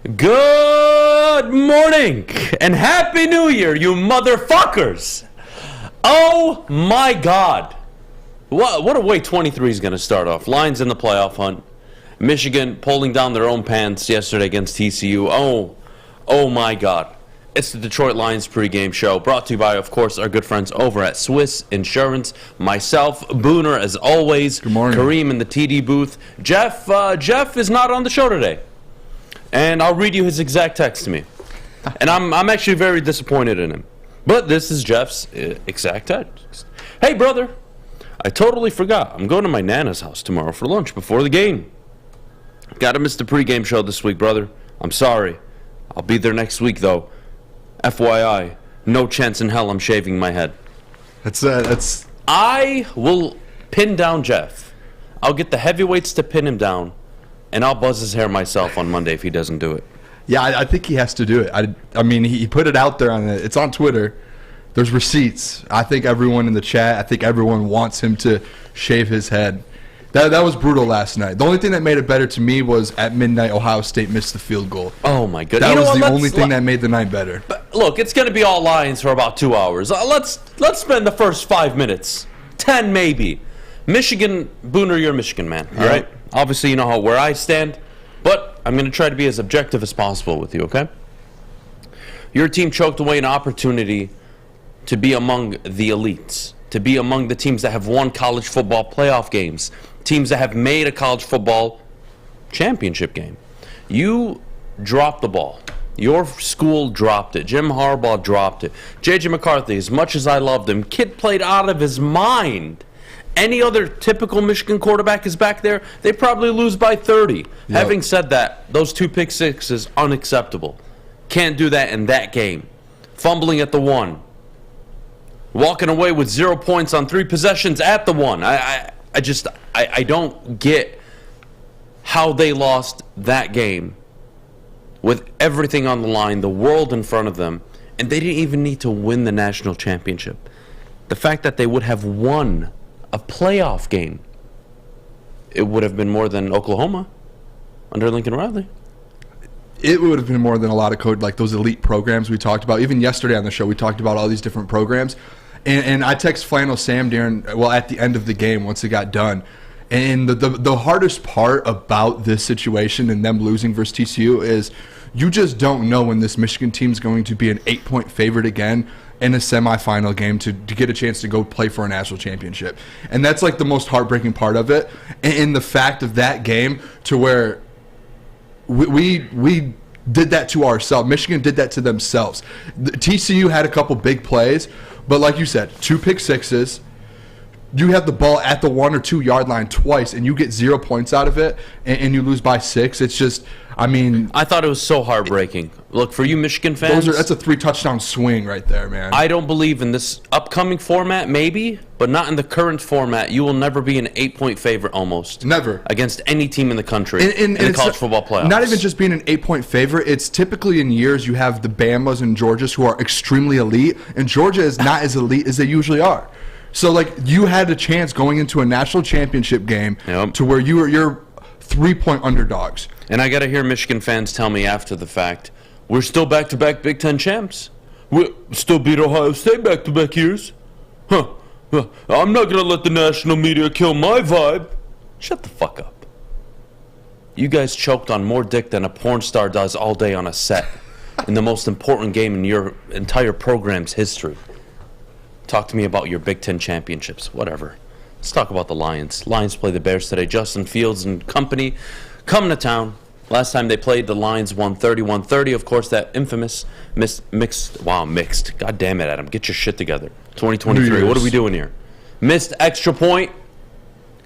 Good morning and Happy New Year, you motherfuckers! Oh my God. What a way 23 is going to start off. Lions in the playoff hunt. Michigan pulling down their own pants yesterday against TCU. Oh my God. It's the Detroit Lions pregame show, brought to you by, of course, our good friends over at Swiss Insurance. Myself, Booner, as always. Good morning. Kareem in the TD booth. Jeff is not on the show today. And I'll read you his exact text to me. And I'm actually very disappointed in him. But this is Jeff's exact text. Hey, brother. I totally forgot. I'm going to my Nana's house tomorrow for lunch before the game. Gotta miss the pregame show this week, brother. I'm sorry. I'll be there next week, though. FYI, no chance in hell I'm shaving my head. That's. I will pin down Jeff. I'll get the heavyweights to pin him down, and I'll buzz his hair myself on Monday if he doesn't do it. Yeah, I think he has to do it. I mean, he put it out there it's on Twitter. There's receipts. I think everyone in the chat, I think everyone wants him to shave his head. That was brutal last night. The only thing that made it better to me was at midnight, Ohio State missed the field goal. Oh, my goodness. That was the only thing that made the night better. But look, it's going to be all Lions for about 2 hours. Let's spend the first 5 minutes. 10 maybe. Michigan, Booner, you're a Michigan man, all right? Obviously, you know where I stand, but I'm going to try to be as objective as possible with you, okay? Your team choked away an opportunity to be among the elites, to be among the teams that have won college football playoff games, teams that have made a college football championship game. You dropped the ball. Your school dropped it. Jim Harbaugh dropped it. J.J. McCarthy, as much as I loved him, kid played out of his mind. Any other typical Michigan quarterback is back there, they probably lose by 30. Yep. Having said that, those 2 pick sixes, unacceptable. Can't do that in that game. Fumbling at the 1. Walking away with 0 points on 3 possessions at the 1. I don't get how they lost that game with everything on the line, the world in front of them, and they didn't even need to win the national championship. The fact that they would have won a playoff game, it would have been more than Oklahoma under Lincoln Riley. It would have been more than a lot of code, like those elite programs we talked about. Even yesterday on the show, we talked about all these different programs. And I text Flannel Sam at the end of the game once it got done. And the hardest part about this situation and them losing versus TCU is you just don't know when this Michigan team is going to be an 8-point favorite again in a semifinal game to get a chance to go play for a national championship. And that's like the most heartbreaking part of it. And the fact of that game to where we did that to ourselves. Michigan did that to themselves. TCU had a couple big plays, but like you said, 2 pick sixes. You have the ball at the 1 or 2 yard line twice, and you get 0 points out of it, and you lose by 6. It's just, I thought it was so heartbreaking. Look, for you Michigan fans, that's a 3 touchdown swing right there, man. I don't believe in this upcoming format, maybe, but not in the current format. You will never be an 8-point favorite almost. Never. Against any team in the country in the college football playoffs. Not even just being an 8-point favorite. It's typically in years you have the Bamas and Georgias who are extremely elite, and Georgia is not as elite as they usually are. So, like, you had a chance going into a national championship game to where you're 3-point underdogs. And I got to hear Michigan fans tell me after the fact, we're still back-to-back Big Ten champs. We still beat Ohio State back-to-back years. I'm not going to let the national media kill my vibe. Shut the fuck up. You guys choked on more dick than a porn star does all day on a set in the most important game in your entire program's history. Talk to me about your Big Ten championships. Whatever. Let's talk about the Lions. Lions play the Bears today. Justin Fields and company coming to town. Last time they played, the Lions won 31-30. Of course, that infamous mixed. God damn it, Adam. Get your shit together. 2023. What are we doing here? Missed extra point.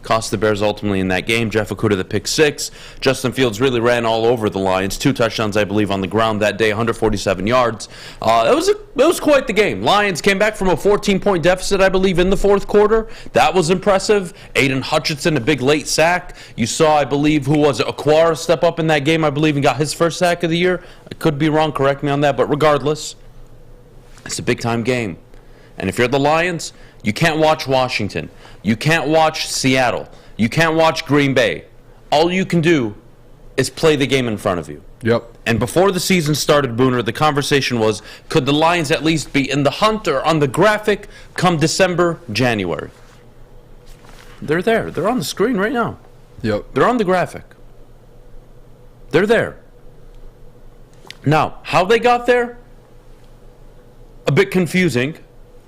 Cost the Bears ultimately in that game. Jeff Okudah the pick 6. Justin Fields really ran all over the Lions. 2 touchdowns, I believe, on the ground that day. 147 yards. It was quite the game. Lions came back from a 14-point deficit, I believe, in the 4th quarter. That was impressive. Aiden Hutchinson, a big late sack. You saw, I believe, Aquara step up in that game, I believe, and got his first sack of the year. I could be wrong. Correct me on that. But regardless, it's a big-time game. And if you're the Lions, you can't watch Washington. You can't watch Seattle. You can't watch Green Bay. All you can do is play the game in front of you. Yep. And before the season started, Booner, the conversation was, could the Lions at least be in the hunt or on the graphic come December, January? They're there. They're on the screen right now. Yep. They're on the graphic. They're there. Now, how they got there? A bit confusing.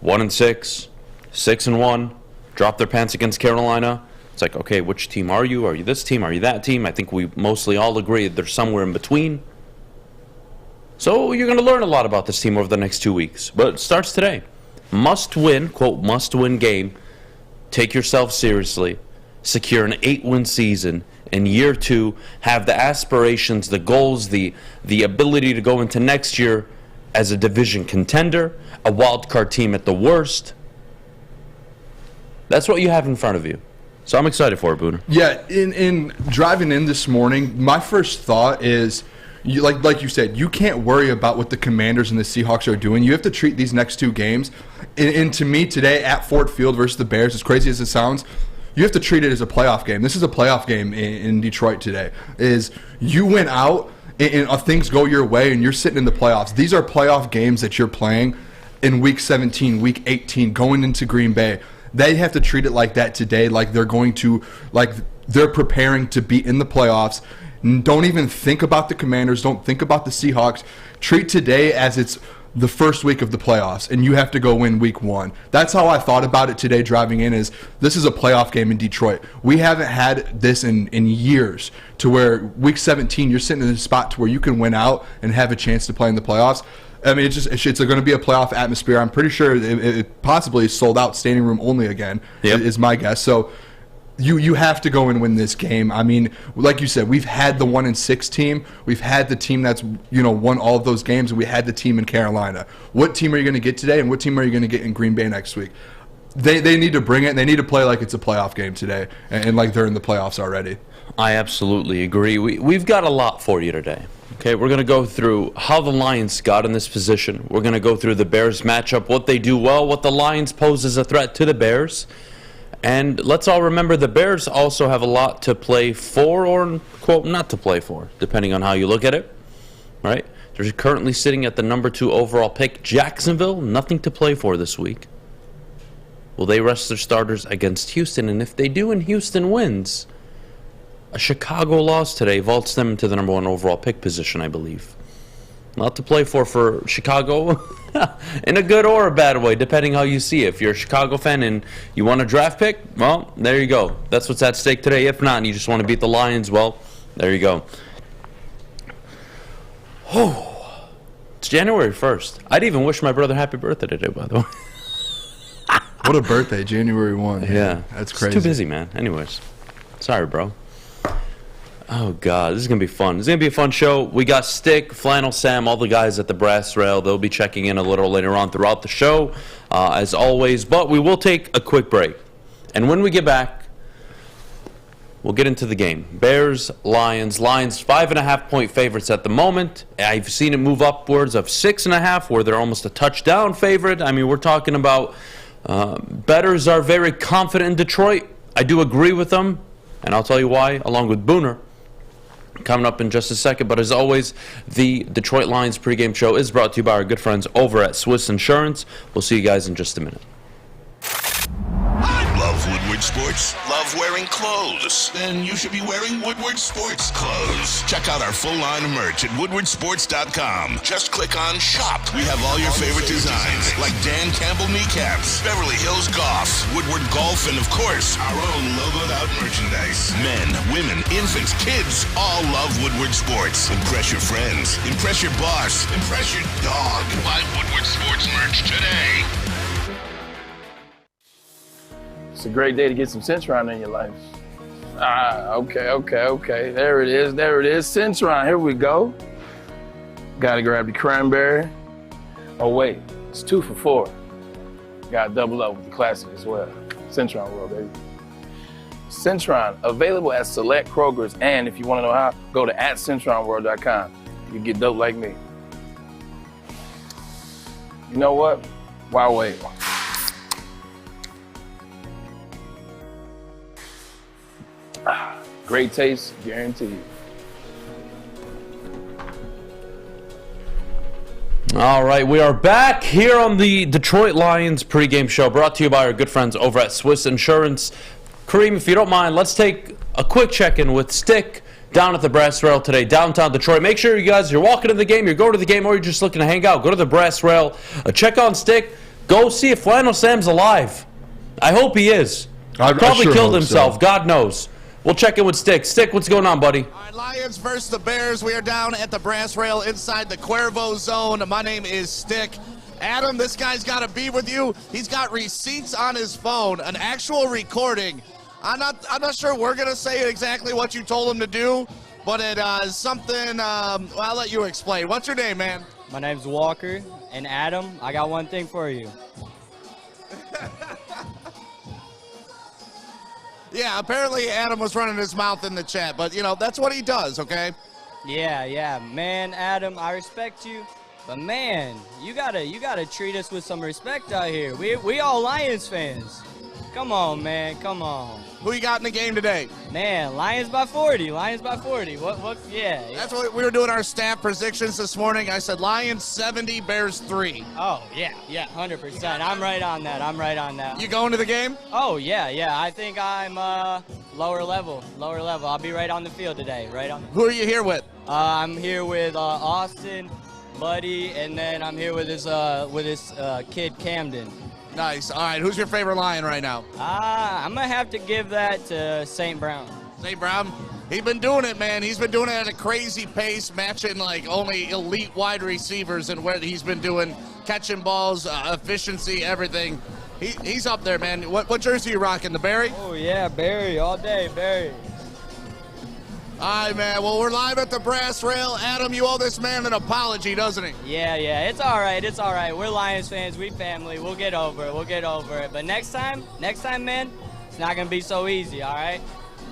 1-6, 6-1, dropped their pants against Carolina. It's like, okay, which team are you? Are you this team? Are you that team? I think we mostly all agree they're somewhere in between. So you're going to learn a lot about this team over the next 2 weeks. But it starts today. Must win, quote, must win game. Take yourself seriously. Secure an 8-win season. In year 2, have the aspirations, the goals, the ability to go into next year as a division contender, a wild card team at the worst. That's what you have in front of you. So I'm excited for it, Booner. Yeah, in driving in this morning, my first thought is, like you said, you can't worry about what the Commanders and the Seahawks are doing. You have to treat these next 2 games. And to me, today at Ford Field versus the Bears, as crazy as it sounds, you have to treat it as a playoff game. This is a playoff game in Detroit today. Is you went out and things go your way and you're sitting in the playoffs. These are playoff games that you're playing in Week 17, Week 18, going into Green Bay. They have to treat it like that today, like they're preparing to be in the playoffs. Don't even think about the Commanders. Don't think about the Seahawks. Treat today as it's the first week of the playoffs, and you have to go win Week 1. That's how I thought about it today driving in, is this is a playoff game in Detroit. We haven't had this in years, to where Week 17, you're sitting in a spot to where you can win out and have a chance to play in the playoffs. I mean, it's going to be a playoff atmosphere. I'm pretty sure it possibly is sold out, standing room only again, is my guess. So you have to go and win this game. I mean, like you said, we've had the 1-6 team. We've had the team that's won all of those games, and we had the team in Carolina. What team are you going to get today, and what team are you going to get in Green Bay next week? They need to bring it, and they need to play like it's a playoff game today, and like they're in the playoffs already. I absolutely agree. We've got a lot for you today. Okay, we're going to go through how the Lions got in this position. We're going to go through the Bears matchup, what they do well, what the Lions pose as a threat to the Bears. And let's all remember the Bears also have a lot to play for, or, quote, not to play for, depending on how you look at it. Right? They're currently sitting at the number 2 overall pick. Jacksonville, nothing to play for this week. Will they rest their starters against Houston? And if they do and Houston wins, a Chicago loss today vaults them to the number 1 overall pick position, I believe. Not to play for Chicago in a good or a bad way, depending how you see it. If you're a Chicago fan and you want a draft pick, well, there you go. That's what's at stake today. If not, and you just want to beat the Lions, well, there you go. Oh, it's January 1st. I'd even wish my brother happy birthday today, by the way. What a birthday, January 1. Yeah. That's crazy. It's too busy, man. Anyways, sorry, bro. Oh, God, this is going to be fun. This is going to be a fun show. We got Stick, Flannel, Sam, all the guys at the brass rail. They'll be checking in a little later on throughout the show, as always. But we will take a quick break. And when we get back, we'll get into the game. Bears, Lions. Lions, 5.5-point favorites at the moment. I've seen it move upwards of 6.5, where they're almost a touchdown favorite. I mean, we're talking about bettors are very confident in Detroit. I do agree with them, and I'll tell you why, along with Booner, coming up in just a second. But as always, the Detroit Lions pregame show is brought to you by our good friends over at Swiss Insurance. We'll see you guys in just a minute. Love Woodward Sports? Love wearing clothes? Then you should be wearing Woodward Sports clothes. Check out our full line of merch at woodwardsports.com. Just click on shop. We have all your favorite designs, like Dan Campbell kneecaps, Beverly Hills Golf, Woodward Golf, and of course, our own logoed out merchandise. Men, women, infants, kids, all love Woodward Sports. Impress your friends. Impress your boss. Impress your dog. Buy Woodward Sports merch today. It's a great day to get some Centron in your life. Okay. There it is. Centron, here we go. Gotta grab the cranberry. Oh wait, it's 2 for $4. Gotta double up with the classic as well. Centron World, baby. Centron, available at select Kroger's, and if you wanna know how, go to @CentronWorld.com. You get dope like me. You know what? Why wait? Great taste, guaranteed. All right, we are back here on the Detroit Lions pregame show, brought to you by our good friends over at Swiss Insurance. Kareem, if you don't mind, let's take a quick check-in with Stick down at the Brass Rail today, downtown Detroit. Make sure you guys, you're walking to the game, you're going to the game, or you're just looking to hang out. Go to the Brass Rail, check on Stick, go see if Flannel Sam's alive. I hope he is. Probably sure killed hope himself, so. God knows. We'll check in with Stick. Stick, what's going on, buddy? All right, Lions versus the Bears. We are down at the Brass Rail inside the Cuervo zone. My name is Stick. Adam, this guy's got to be with you. He's got receipts on his phone, an actual recording. I'm not sure we're going to say exactly what you told him to do, but it is something, well, I'll let you explain. What's your name, man? My name's Walker, and Adam, I got one thing for you. Yeah, apparently Adam was running his mouth in the chat, but, you know, that's what he does, okay? Yeah, man, Adam, I respect you, but man, you gotta treat us with some respect out here. We all Lions fans. Come on, man, come on. Who you got in the game today? Man, Lions by 40, Lions by 40. What, yeah. That's what we were doing our staff predictions this morning. I said Lions 70, Bears 3. Oh, yeah, 100%. I'm right on that. You going to the game? Oh, yeah, I think I'm lower level. I'll be right on the field today, right on. Who are you here with? I'm here with Austin, Buddy, and then I'm here with his kid Camden. Nice. All right, who's your favorite Lion right now? I'm going to have to give that to St. Brown. St. Brown? He's been doing it, man. He's been doing it at a crazy pace, matching like only elite wide receivers and where he's been doing catching balls, efficiency, everything. He's up there, man. What jersey are you rocking, the Barry? Oh, yeah, Barry, all day, Barry. All right, man. Well, we're live at the Brass Rail. Adam, you owe this man an apology, doesn't he? Yeah, it's all right. We're Lions fans. We family. We'll get over it. But next time, man, it's not going to be so easy, all right?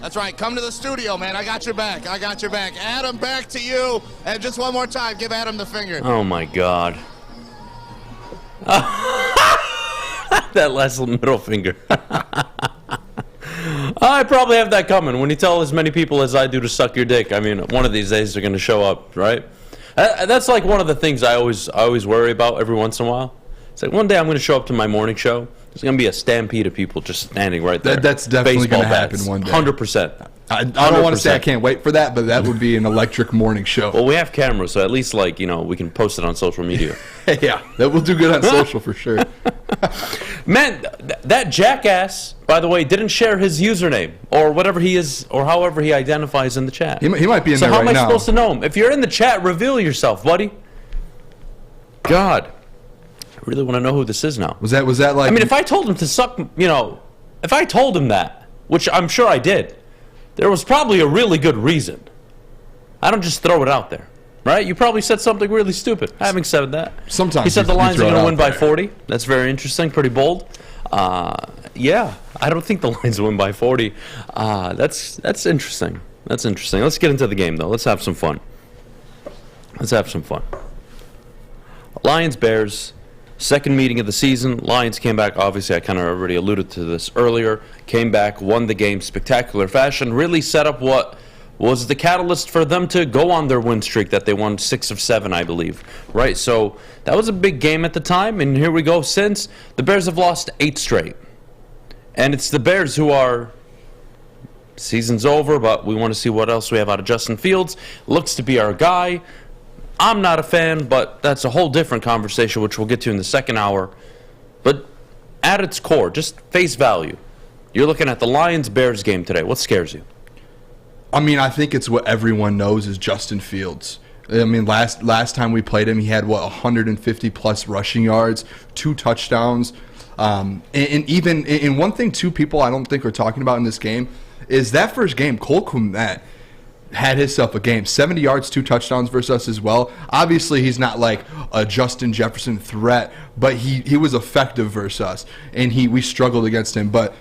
That's right. Come to the studio, man. I got your back. Adam, back to you. And just one more time, give Adam the finger. Oh, my God. That last middle finger. I probably have that coming. When you tell as many people as I do to suck your dick, I mean, one of these days they're going to show up, right? That's like one of the things I always worry about every once in a while. It's like one day I'm going to show up to my morning show. There's going to be a stampede of people just standing right there. That's definitely going to happen one day. 100%. I don't want to say I can't wait for that, but that would be an electric morning show. Well, we have cameras, so at least, like, you know, we can post it on social media. Yeah, that will do good on social for sure. Man, that jackass, by the way, didn't share his username or whatever he is or however he identifies in the chat. He might be in there right now. So how am I supposed to know him? If you're in the chat, reveal yourself, buddy. God, I really want to know who this is now. Was that like? I mean, if I told him to suck, you know, if I told him that, which I'm sure I did, there was probably a really good reason. I don't just throw it out there, right? You probably said something really stupid. Having said that, sometimes he said the Lions are going to win by 40. That's very interesting, pretty bold. Yeah, I don't think the Lions will win by 40. That's interesting. That's interesting. Let's get into the game, though. Let's have some fun. Lions Bears. Second meeting of the season. Lions came back. Obviously, I kind of already alluded to this earlier. Came back, won the game, spectacular fashion. Really set up what was the catalyst for them to go on their win streak that they won 6 of 7, I believe. Right? So that was a big game at the time, and here we go since. The Bears have lost 8 straight. And it's the Bears who are... Season's over, but we want to see what else we have out of Justin Fields. Looks to be our guy. I'm not a fan, but that's a whole different conversation, which we'll get to in the second hour. But at its core, just face value, you're looking at the Lions-Bears game today. What scares you? I mean, I think it's what everyone knows is Justin Fields. I mean, last time we played him, he had, 150-plus rushing yards, 2 touchdowns. And even one thing, too, people I don't think are talking about in this game is that first game, Cole Kmet had himself a game. 70 yards, 2 touchdowns versus us as well. Obviously, he's not like a Justin Jefferson threat, but he was effective versus us, and we struggled against him. But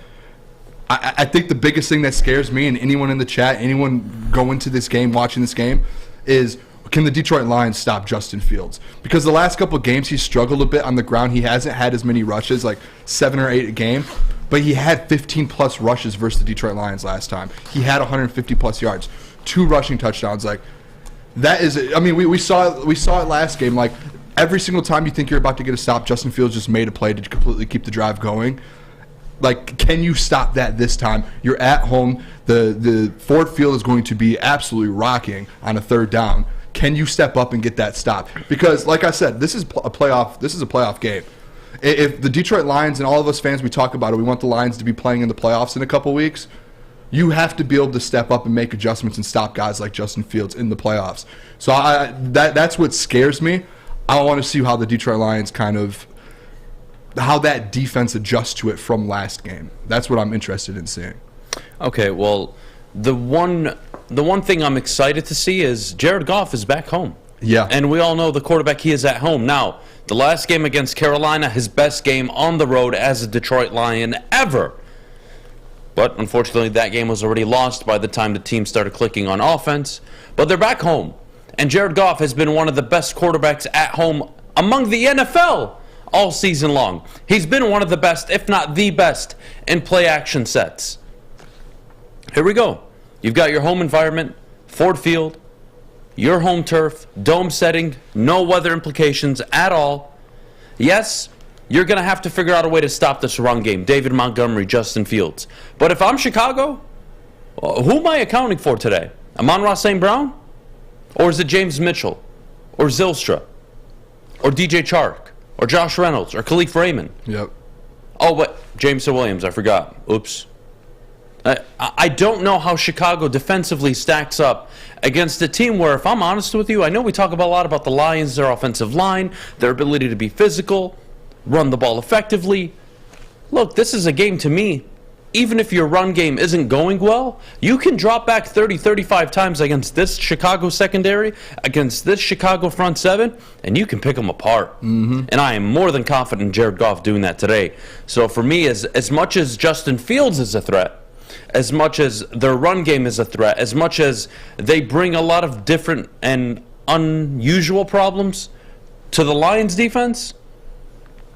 I think the biggest thing that scares me and anyone in the chat, anyone going to this game, watching this game, is can the Detroit Lions stop Justin Fields? Because the last couple of games, he's struggled a bit on the ground. He hasn't had as many rushes, like 7 or 8 a game. But he had 15-plus rushes versus the Detroit Lions last time. He had 150-plus yards. 2 rushing touchdowns. Like, that is, I mean, we saw it last game. Like, every single time you think you're about to get a stop, Justin Fields just made a play to completely keep the drive going. Like, can you stop that this time? You're at home. The Ford Field is going to be absolutely rocking on a third down. Can you step up and get that stop? Because, like I said, this is a playoff game. If the Detroit Lions and all of us fans, we talk about it, we want the Lions to be playing in the playoffs in a couple weeks. You have to be able to step up and make adjustments and stop guys like Justin Fields in the playoffs. So that's what scares me. I want to see how the Detroit Lions how that defense adjusts to it from last game. That's what I'm interested in seeing. Okay, well, the one thing I'm excited to see is Jared Goff is back home. Yeah. And we all know the quarterback, he is at home. Now, the last game against Carolina, his best game on the road as a Detroit Lion ever. But unfortunately, that game was already lost by the time the team started clicking on offense. But they're back home. And Jared Goff has been one of the best quarterbacks at home among the NFL all season long. He's been one of the best, if not the best, in play-action sets. Here we go. You've got your home environment, Ford Field, your home turf, dome setting, no weather implications at all. Yes, you're going to have to figure out a way to stop this run game. David Montgomery, Justin Fields. But if I'm Chicago, who am I accounting for today? Amon-Ra St. Brown? Or is it James Mitchell? Or Zylstra? Or DJ Chark? Or Josh Reynolds? Or Khalif Raymond? Yep. Oh, but Jameson Williams, I forgot. Oops. I don't know how Chicago defensively stacks up against a team where, if I'm honest with you, I know we talk a lot about the Lions, their offensive line, their ability to be physical, run the ball effectively. Look, this is a game to me. Even if your run game isn't going well, you can drop back 30, 35 times against this Chicago secondary, against this Chicago front seven, and you can pick them apart. Mm-hmm. And I am more than confident in Jared Goff doing that today. So for me, as much as Justin Fields is a threat, as much as their run game is a threat, as much as they bring a lot of different and unusual problems to the Lions defense,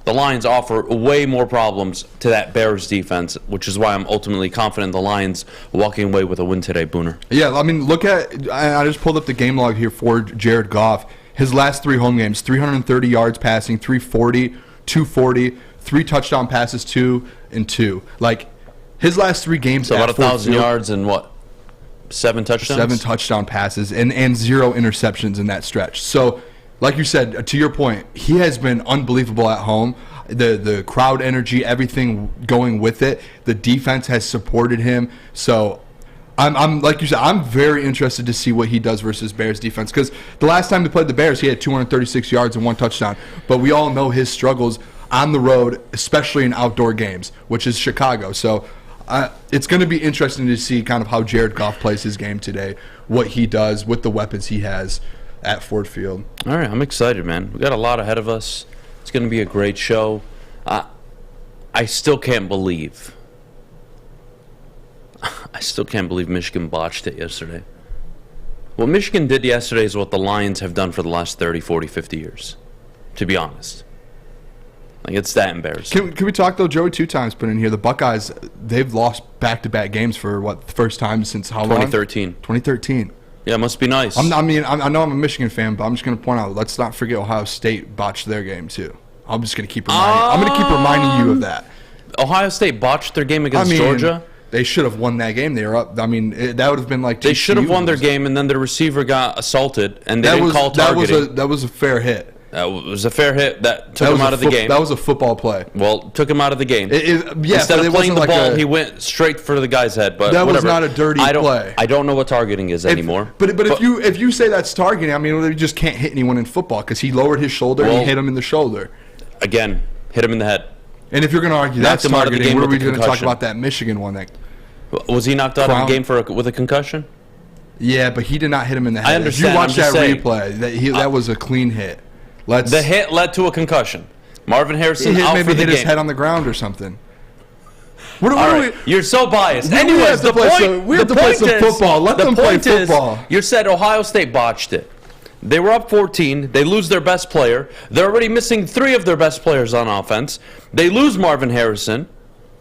the Lions offer way more problems to that Bears defense, which is why I'm ultimately confident the Lions walking away with a win today, Booner. Yeah, I mean, I just pulled up the game log here for Jared Goff. His last 3 home games, 330 yards passing, 340, 240, 3 touchdown passes, 2 and 2. Like, his last 3 games, so about 1,000 yards and what? 7 touchdowns? 7 touchdown passes and 0 interceptions in that stretch. So, like you said, to your point, he has been unbelievable at home. The crowd energy, everything going with it. The defense has supported him. So, I'm like you said, I'm very interested to see what he does versus Bears defense. Because the last time he played the Bears, he had 236 yards and 1 touchdown. But we all know his struggles on the road, especially in outdoor games, which is Chicago. So, it's going to be interesting to see kind of how Jared Goff plays his game today, what he does with the weapons he has at Ford Field. All right, I'm excited, man. We got a lot ahead of us. It's going to be a great show. I still can't believe Michigan botched it yesterday. What Michigan did yesterday is what the Lions have done for the last 30, 40, 50 years, to be honest. Like, it's that embarrassing. Can we talk, though? Joey 2 times put in here. The Buckeyes, they've lost back-to-back games for, what, the first time since how long? 2013. 2013. Yeah, it must be nice. I know I'm a Michigan fan, but I'm just going to point out, let's not forget Ohio State botched their game, too. I'm just going to keep reminding you of that. Ohio State botched their game against Georgia? They should have won that game. They were up. I mean, that would have been like TCU. They should have won their game, and then the receiver got assaulted, and they didn't call targeting. That was a fair hit. That was a fair hit that took him out of the game. That was a football play. Well, took him out of the game. Instead of playing the ball, he went straight for the guy's head. But that whatever. was not a dirty play. I don't know what targeting is anymore. But if you say that's targeting, I mean, you just can't hit anyone in football because he lowered his shoulder and he hit him in the shoulder. Again, hit him in the head. And if you're going to argue that's targeting, what are we going to talk about that Michigan one? Was he knocked out of the game with a concussion? Yeah, but he did not hit him in the head. I understand. If you watch that replay, that was a clean hit. The hit led to a concussion. Marvin Harrison out for the game. Maybe hit his head on the ground or something. You're so biased. Anyways, we have to play some football. Let them play football. You said Ohio State botched it. They were up 14. They lose their best player. They're already missing 3 of their best players on offense. They lose Marvin Harrison.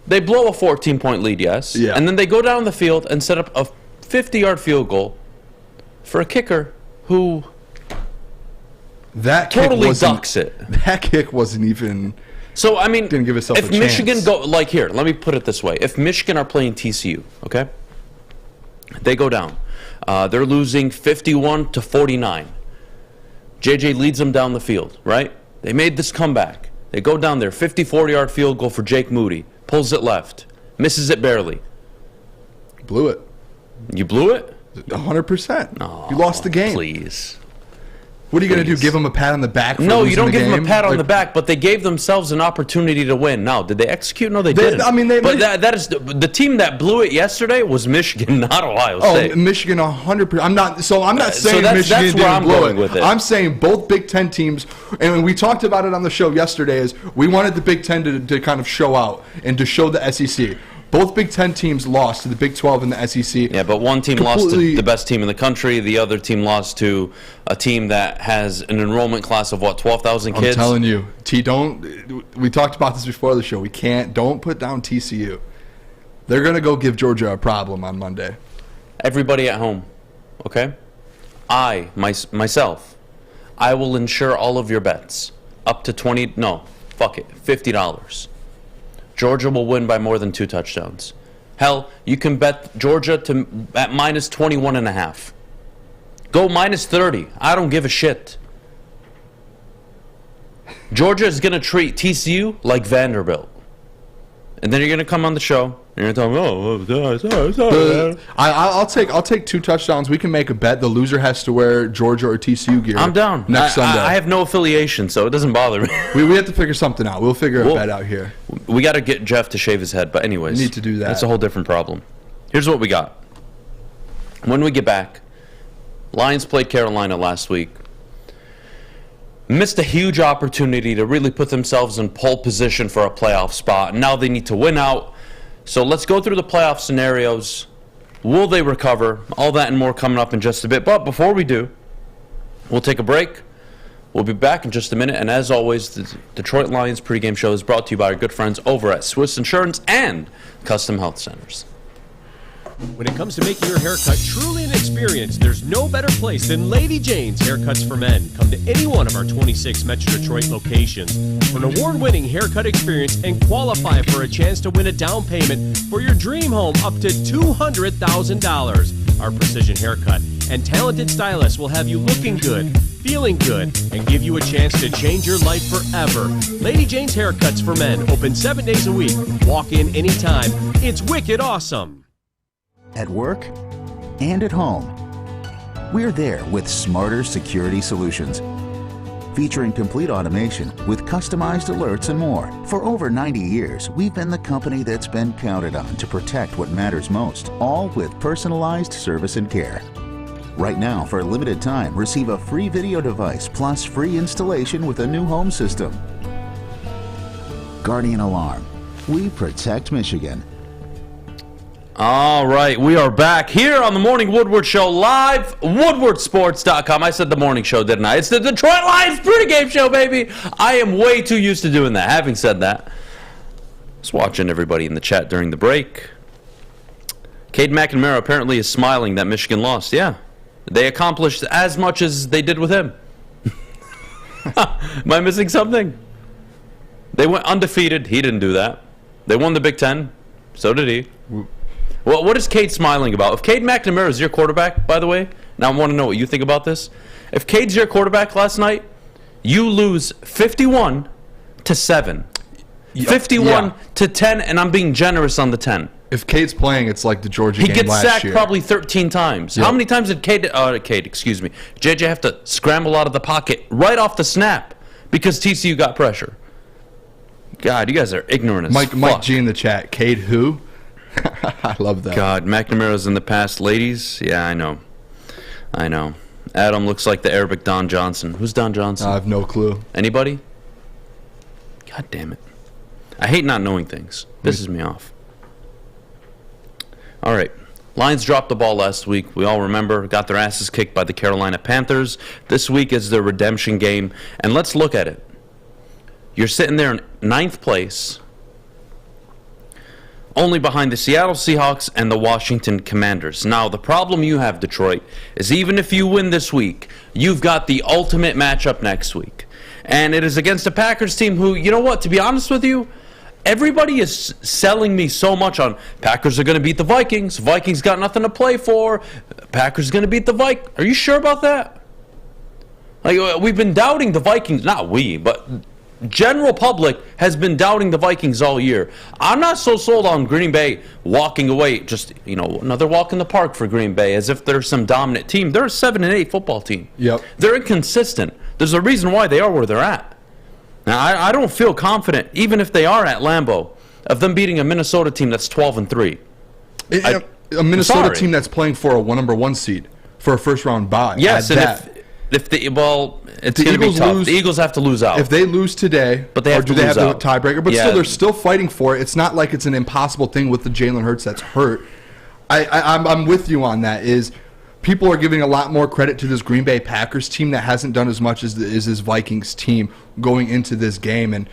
They blow a 14-point lead, yes. Yeah. And then they go down the field and set up a 50-yard field goal for a kicker who That kick totally wasn't- ducks it. That kick wasn't even. So, I mean, Didn't give itself if a Michigan chance. go, like here, let me put it this way. If Michigan are playing TCU, okay, they go down. They're losing 51-49. JJ leads them down the field, right? They made this comeback. They go down there, 54-yard field goal for Jake Moody. Pulls it left. Misses it barely. Blew it. You blew it? 100%. You lost the game. Please. What are you going to do? Give them a pat on the back? For No, losing you don't the give them game? a pat on Like, the back, but they gave themselves an opportunity to win. Now, did they execute? No, they didn't. I mean, they But made- that is the team that blew it yesterday was Michigan, not Ohio Oh, State. Michigan 100%. I'm not saying that's Michigan where didn't I'm blow going it. with it. I'm saying both Big Ten teams, and we talked about it on the show yesterday, is we wanted the Big Ten to kind of show out and to show the SEC. Both Big Ten teams lost to the Big 12 and the SEC. Yeah, but one team lost to Completely- the best team in the country. The other team lost to a team that has an enrollment class of, 12,000 I'm kids? telling you, we talked about this before the show. Don't put down TCU. They're going to go give Georgia a problem on Monday. Everybody at home, okay? Myself, I will insure all of your bets. Up to $50. Georgia will win by more than 2 touchdowns. Hell, you can bet Georgia at minus 21.5. Go minus 30. I don't give a shit. Georgia is going to treat TCU like Vanderbilt. And then you're going to come on the show and you're going to tell me, I'll take 2 touchdowns. We can make a bet. The loser has to wear Georgia or TCU gear. I'm down. Next Sunday. I have no affiliation, so it doesn't bother me. We have to figure something out. We'll figure a bet out here. We got to get Jeff to shave his head, but anyways. We need to do that. That's a whole different problem. Here's what we got. When we get back, Lions played Carolina last week. Missed a huge opportunity to really put themselves in pole position for a playoff spot. Now they need to win out. So let's go through the playoff scenarios. Will they recover? All that and more coming up in just a bit. But before we do, we'll take a break. We'll be back in just a minute. And as always, the Detroit Lions pregame show is brought to you by our good friends over at Swiss Insurance and Custom Health Centers. When it comes to making your haircut truly an experience, there's no better place than Lady Jane's Haircuts for Men. Come to any one of our 26 Metro Detroit locations for an award-winning haircut experience and qualify for a chance to win a down payment for your dream home up to $200,000. Our precision haircut and talented stylists will have you looking good, feeling good, and give you a chance to change your life forever. Lady Jane's Haircuts for Men, open 7 days a week. Walk in anytime. It's wicked awesome. At work and at home, we're there with smarter security solutions. Featuring complete automation with customized alerts and more. For over 90 years, we've been the company that's been counted on to protect what matters most, all with personalized service and care. Right now, for a limited time, receive a free video device plus free installation with a new home system. Guardian Alarm. We protect Michigan. All right, we are back here on the Morning Woodward Show live, woodwardsports.com. I said the morning show, didn't I? It's the Detroit Lions pregame show, baby. I am way too used to doing that. Having said that, just watching everybody in the chat during the break. Cade McNamara apparently is smiling that Michigan lost. Yeah, they accomplished as much as they did with him. Am I missing something? They went undefeated. He didn't do that. They won the Big Ten. So did he. Well, what is Cade smiling about? If Cade McNamara is your quarterback, by the way, now I want to know what you think about this. If Cade's your quarterback last night, you lose 51-7. 51-10, and I'm being generous on the 10. If Cade's playing, it's like the Georgia He game gets last sacked year. probably 13 times. Yep. How many times did JJ have to scramble out of the pocket right off the snap because TCU got pressure? God, you guys are ignorant as Mike fuck. G in the chat. Cade who? I love that. God, McNamara's in the past. Ladies, yeah, I know. Adam looks like the Arabic Don Johnson. Who's Don Johnson? I have no clue. Anybody? God damn it. I hate not knowing things. Pisses me off. All right. Lions dropped the ball last week. We all remember. Got their asses kicked by the Carolina Panthers. This week is their redemption game. And let's look at it. You're sitting there in 9th place only behind the Seattle Seahawks and the Washington Commanders. Now, the problem you have, Detroit, is even if you win this week, you've got the ultimate matchup next week. And it is against a Packers team who, you know what, to be honest with you, everybody is selling me so much on Packers are going to beat the Vikings. Vikings got nothing to play for. Packers are going to beat the Vikings. Are you sure about that? Like, we've been doubting the Vikings. Not we, but general public has been doubting the Vikings all year. I'm not so sold on Green Bay walking away. Just, another walk in the park for Green Bay as if they're some dominant team. They're a 7-8 football team. Yep. They're inconsistent. There's a reason why they are where they're at. Now, I don't feel confident, even if they are at Lambeau, of them beating a Minnesota team that's 12-3. A Minnesota team that's playing for a number 1 seed for a first-round bye. Yes, and it's going to be tough. The Eagles have to lose out. If they lose today, but they have to have out. the tiebreaker? But still, they're still fighting for it. It's not like it's an impossible thing with the Jalen Hurts that's hurt. I'm with you on that. People are giving a lot more credit to this Green Bay Packers team that hasn't done as much as this Vikings team going into this game. And,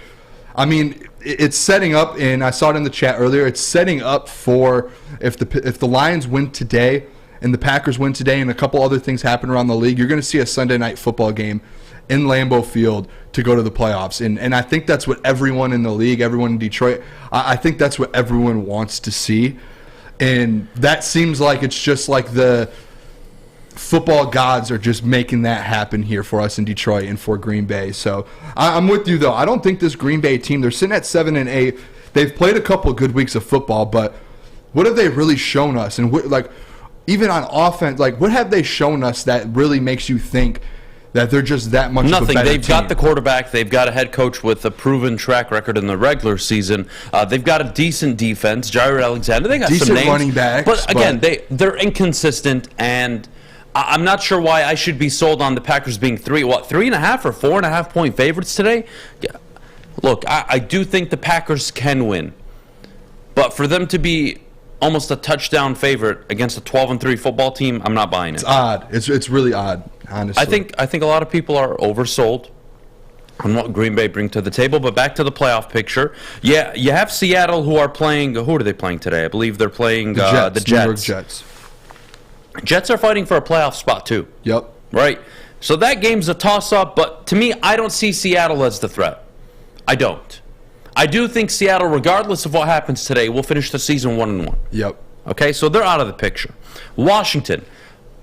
I mean, it's setting up, and I saw it in the chat earlier, it's setting up for if the Lions win today and the Packers win today and a couple other things happen around the league, you're going to see a Sunday night football game in Lambeau Field to go to the playoffs. And I think that's what everyone in the league, everyone in Detroit, I think that's what everyone wants to see. And that seems like it's just like the football gods are just making that happen here for us in Detroit and for Green Bay. So I'm with you, though. I don't think this Green Bay team, they're sitting at 7-8. They've played a couple of good weeks of football, but what have they really shown us? And even on offense, what have they shown us that really makes you think that they're just that much Nothing. of a better They've team? got the quarterback. They've got a head coach with a proven track record in the regular season. They've got a decent defense. Jair Alexander. They got decent some names. running backs. But again, they're inconsistent, and I'm not sure why I should be sold on the Packers being 3.5 or 4.5 point favorites today. Look, I do think the Packers can win, but for them to be almost a touchdown favorite against a 12-3 football team, I'm not buying it. It's odd. It's really odd, honestly. I think a lot of people are oversold on what Green Bay bring to the table. But back to the playoff picture. Yeah, you have Seattle who are playing. Who are they playing today? I believe they're playing the Jets. New York Jets. Jets are fighting for a playoff spot too. Yep. Right. So that game's a toss-up. But to me, I don't see Seattle as the threat. I don't. I do think Seattle, regardless of what happens today, will finish the season 1-1. Yep. Okay, so they're out of the picture. Washington,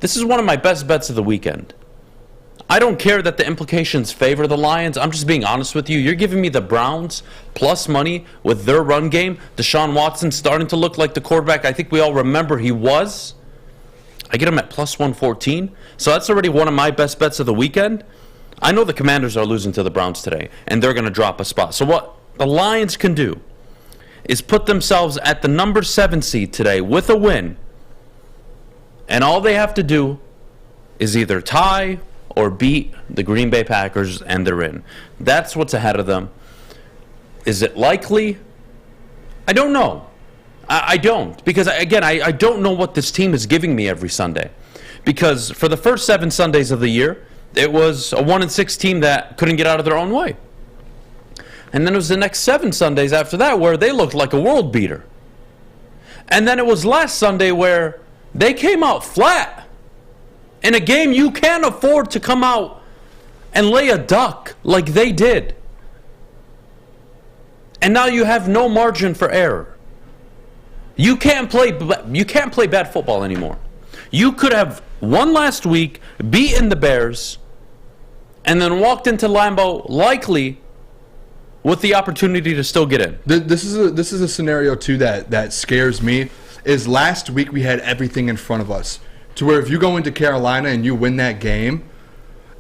this is one of my best bets of the weekend. I don't care that the implications favor the Lions. I'm just being honest with you. You're giving me the Browns plus money with their run game. Deshaun Watson starting to look like the quarterback I think we all remember he was. I get him at plus 114. So that's already one of my best bets of the weekend. I know the Commanders are losing to the Browns today, and they're going to drop a spot. So what the Lions can do is put themselves at the number 7 seed today with a win, and all they have to do is either tie or beat the Green Bay Packers, and they're in. That's what's ahead of them. Is it likely? I don't know. I don't, because again, I don't know what this team is giving me every Sunday, because for the first 7 Sundays of the year, it was a 1-6 team that couldn't get out of their own way. And then it was the next 7 Sundays after that where they looked like a world beater. And then it was last Sunday where they came out flat. In a game you can't afford to come out and lay a duck like they did. And now you have no margin for error. You can't play bad football anymore. You could have won last week, beaten the Bears, and then walked into Lambeau likely with the opportunity to still get in. This is a scenario too that scares me. Is last week we had everything in front of us, to where if you go into Carolina and you win that game,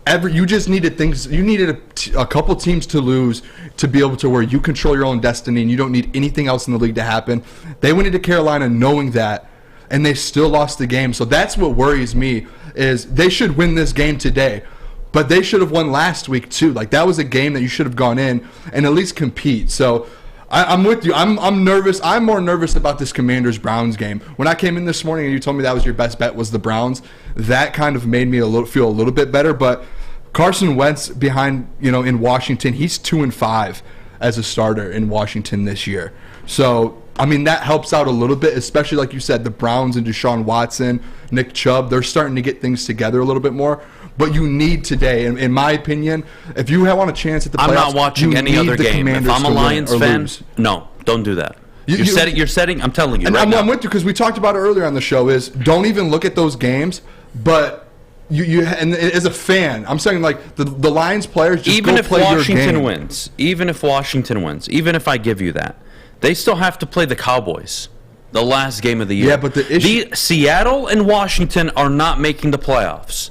you just needed things. You needed a couple teams to lose to be able to where you control your own destiny and you don't need anything else in the league to happen. They went into Carolina knowing that, and they still lost the game. So that's what worries me. Is they should win this game today. But they should have won last week too. That was a game that you should have gone in and at least compete. So I'm with you. I'm nervous. I'm more nervous about this Commanders-Browns game. When I came in this morning and you told me that was your best bet was the Browns, that kind of made me feel a little bit better. But Carson Wentz behind, in Washington, he's 2-5 as a starter in Washington this year. So I mean, that helps out a little bit, especially like you said, the Browns and Deshaun Watson, Nick Chubb, they're starting to get things together a little bit more. But you need today, in my opinion, if you want a chance at the playoffs, I'm not watching any other game. If I'm a Lions fan, lose. no, don't do that. You're setting. I'm telling you. And right now. I'm with you because we talked about it earlier on the show. Is don't even look at those games, but you and as a fan, I'm saying like the Lions players just even go if play Washington your game. wins, even if Washington wins, even if I give you that, they still have to play the Cowboys, the last game of the year. Yeah, but the issue, Seattle and Washington are not making the playoffs.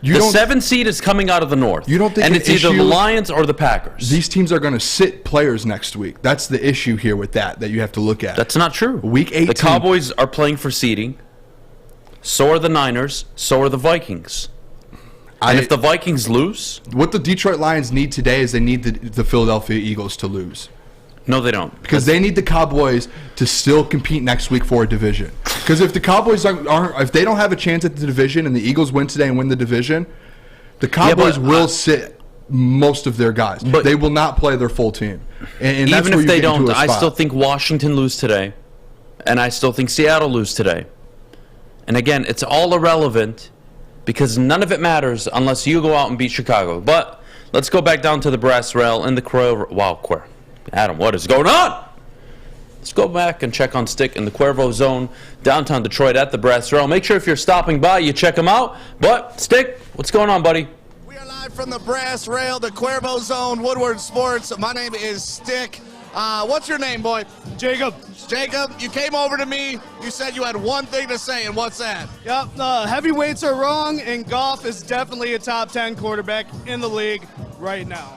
The 7th seed is coming out of the North. You don't think and an it's either issue, the Lions or the Packers. These teams are going to sit players next week. That's the issue here with that you have to look at. That's not true. Week 18. The Cowboys are playing for seeding. So are the Niners. So are the Vikings. And if the Vikings lose, what the Detroit Lions need today is they need the Philadelphia Eagles to lose. No, they don't. Because they need the Cowboys to still compete next week for a division. Because if the Cowboys if they don't have a chance at the division and the Eagles win today and win the division, the Cowboys will sit most of their guys. But they will not play their full team. And that's even where if they you get into don't, a I spot. still think Washington lose today, and I still think Seattle lose today. And again, it's all irrelevant because none of it matters unless you go out and beat Chicago. But let's go back down to the brass rail in the Adam, what is going on? Let's go back and check on Stick in the Cuervo Zone, downtown Detroit at the brass rail. Make sure if you're stopping by, you check them out. But, Stick, what's going on, buddy? We are live from the brass rail, the Cuervo Zone, Woodward Sports. My name is Stick. What's your name, boy? Jacob. Jacob, you came over to me. You said you had one thing to say, and what's that? Yep, heavyweights are wrong, and Goff is definitely a top 10 quarterback in the league right now.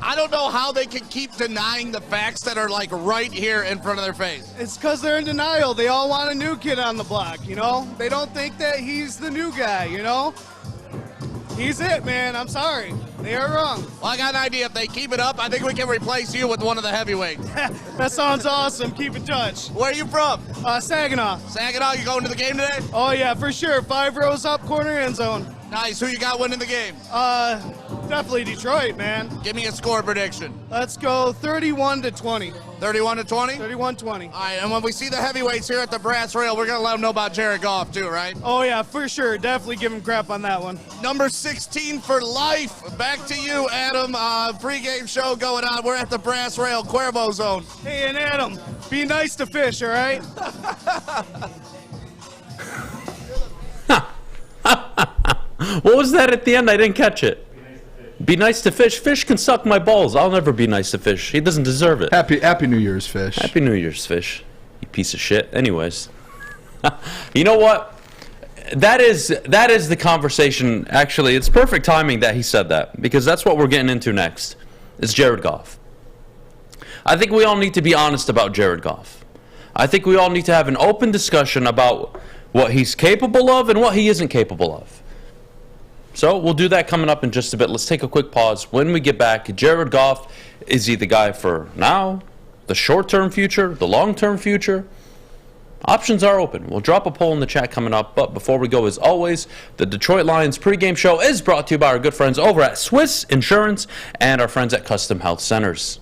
I don't know how they can keep denying the facts that are like right here in front of their face. It's because they're in denial. They all want a new kid on the block, you know? They don't think that he's the new guy, you know? He's it, man. I'm sorry. They are wrong. Well, I got an idea. If they keep it up, I think we can replace you with one of the heavyweights. That sounds awesome. Keep in touch. Where are you from? Saginaw. Saginaw, you going to the game today? Oh, yeah, for sure. 5 rows up, corner end zone. Nice. Who you got winning the game? Definitely Detroit, man. Give me a score prediction. Let's go 31-20. 31-20? 31-20. All right, and when we see the heavyweights here at the brass rail, we're going to let them know about Jared Goff too, right? Oh, yeah, for sure. Definitely give him crap on that one. Number 16 for life. Back to you, Adam. Pregame show going on. We're at the brass rail, Cuervo Zone. Hey, and Adam, be nice to Fish, all right? What was that at the end? I didn't catch it. Be nice to Fish. Fish can suck my balls. I'll never be nice to Fish. He doesn't deserve it. Happy New Year's, Fish. Happy New Year's, Fish. You piece of shit. Anyways. You know what? That is the conversation. Actually, it's perfect timing that he said that, because that's what we're getting into next. It's Jared Goff. I think we all need to be honest about Jared Goff. I think we all need to have an open discussion about what he's capable of and what he isn't capable of. So we'll do that coming up in just a bit. Let's take a quick pause. When we get back, Jared Goff, is he the guy for now, the short-term future, the long-term future? Options are open. We'll drop a poll in the chat coming up. But before we go, as always, the Detroit Lions pregame show is brought to you by our good friends over at Swiss Insurance and our friends at Custom Health Centers.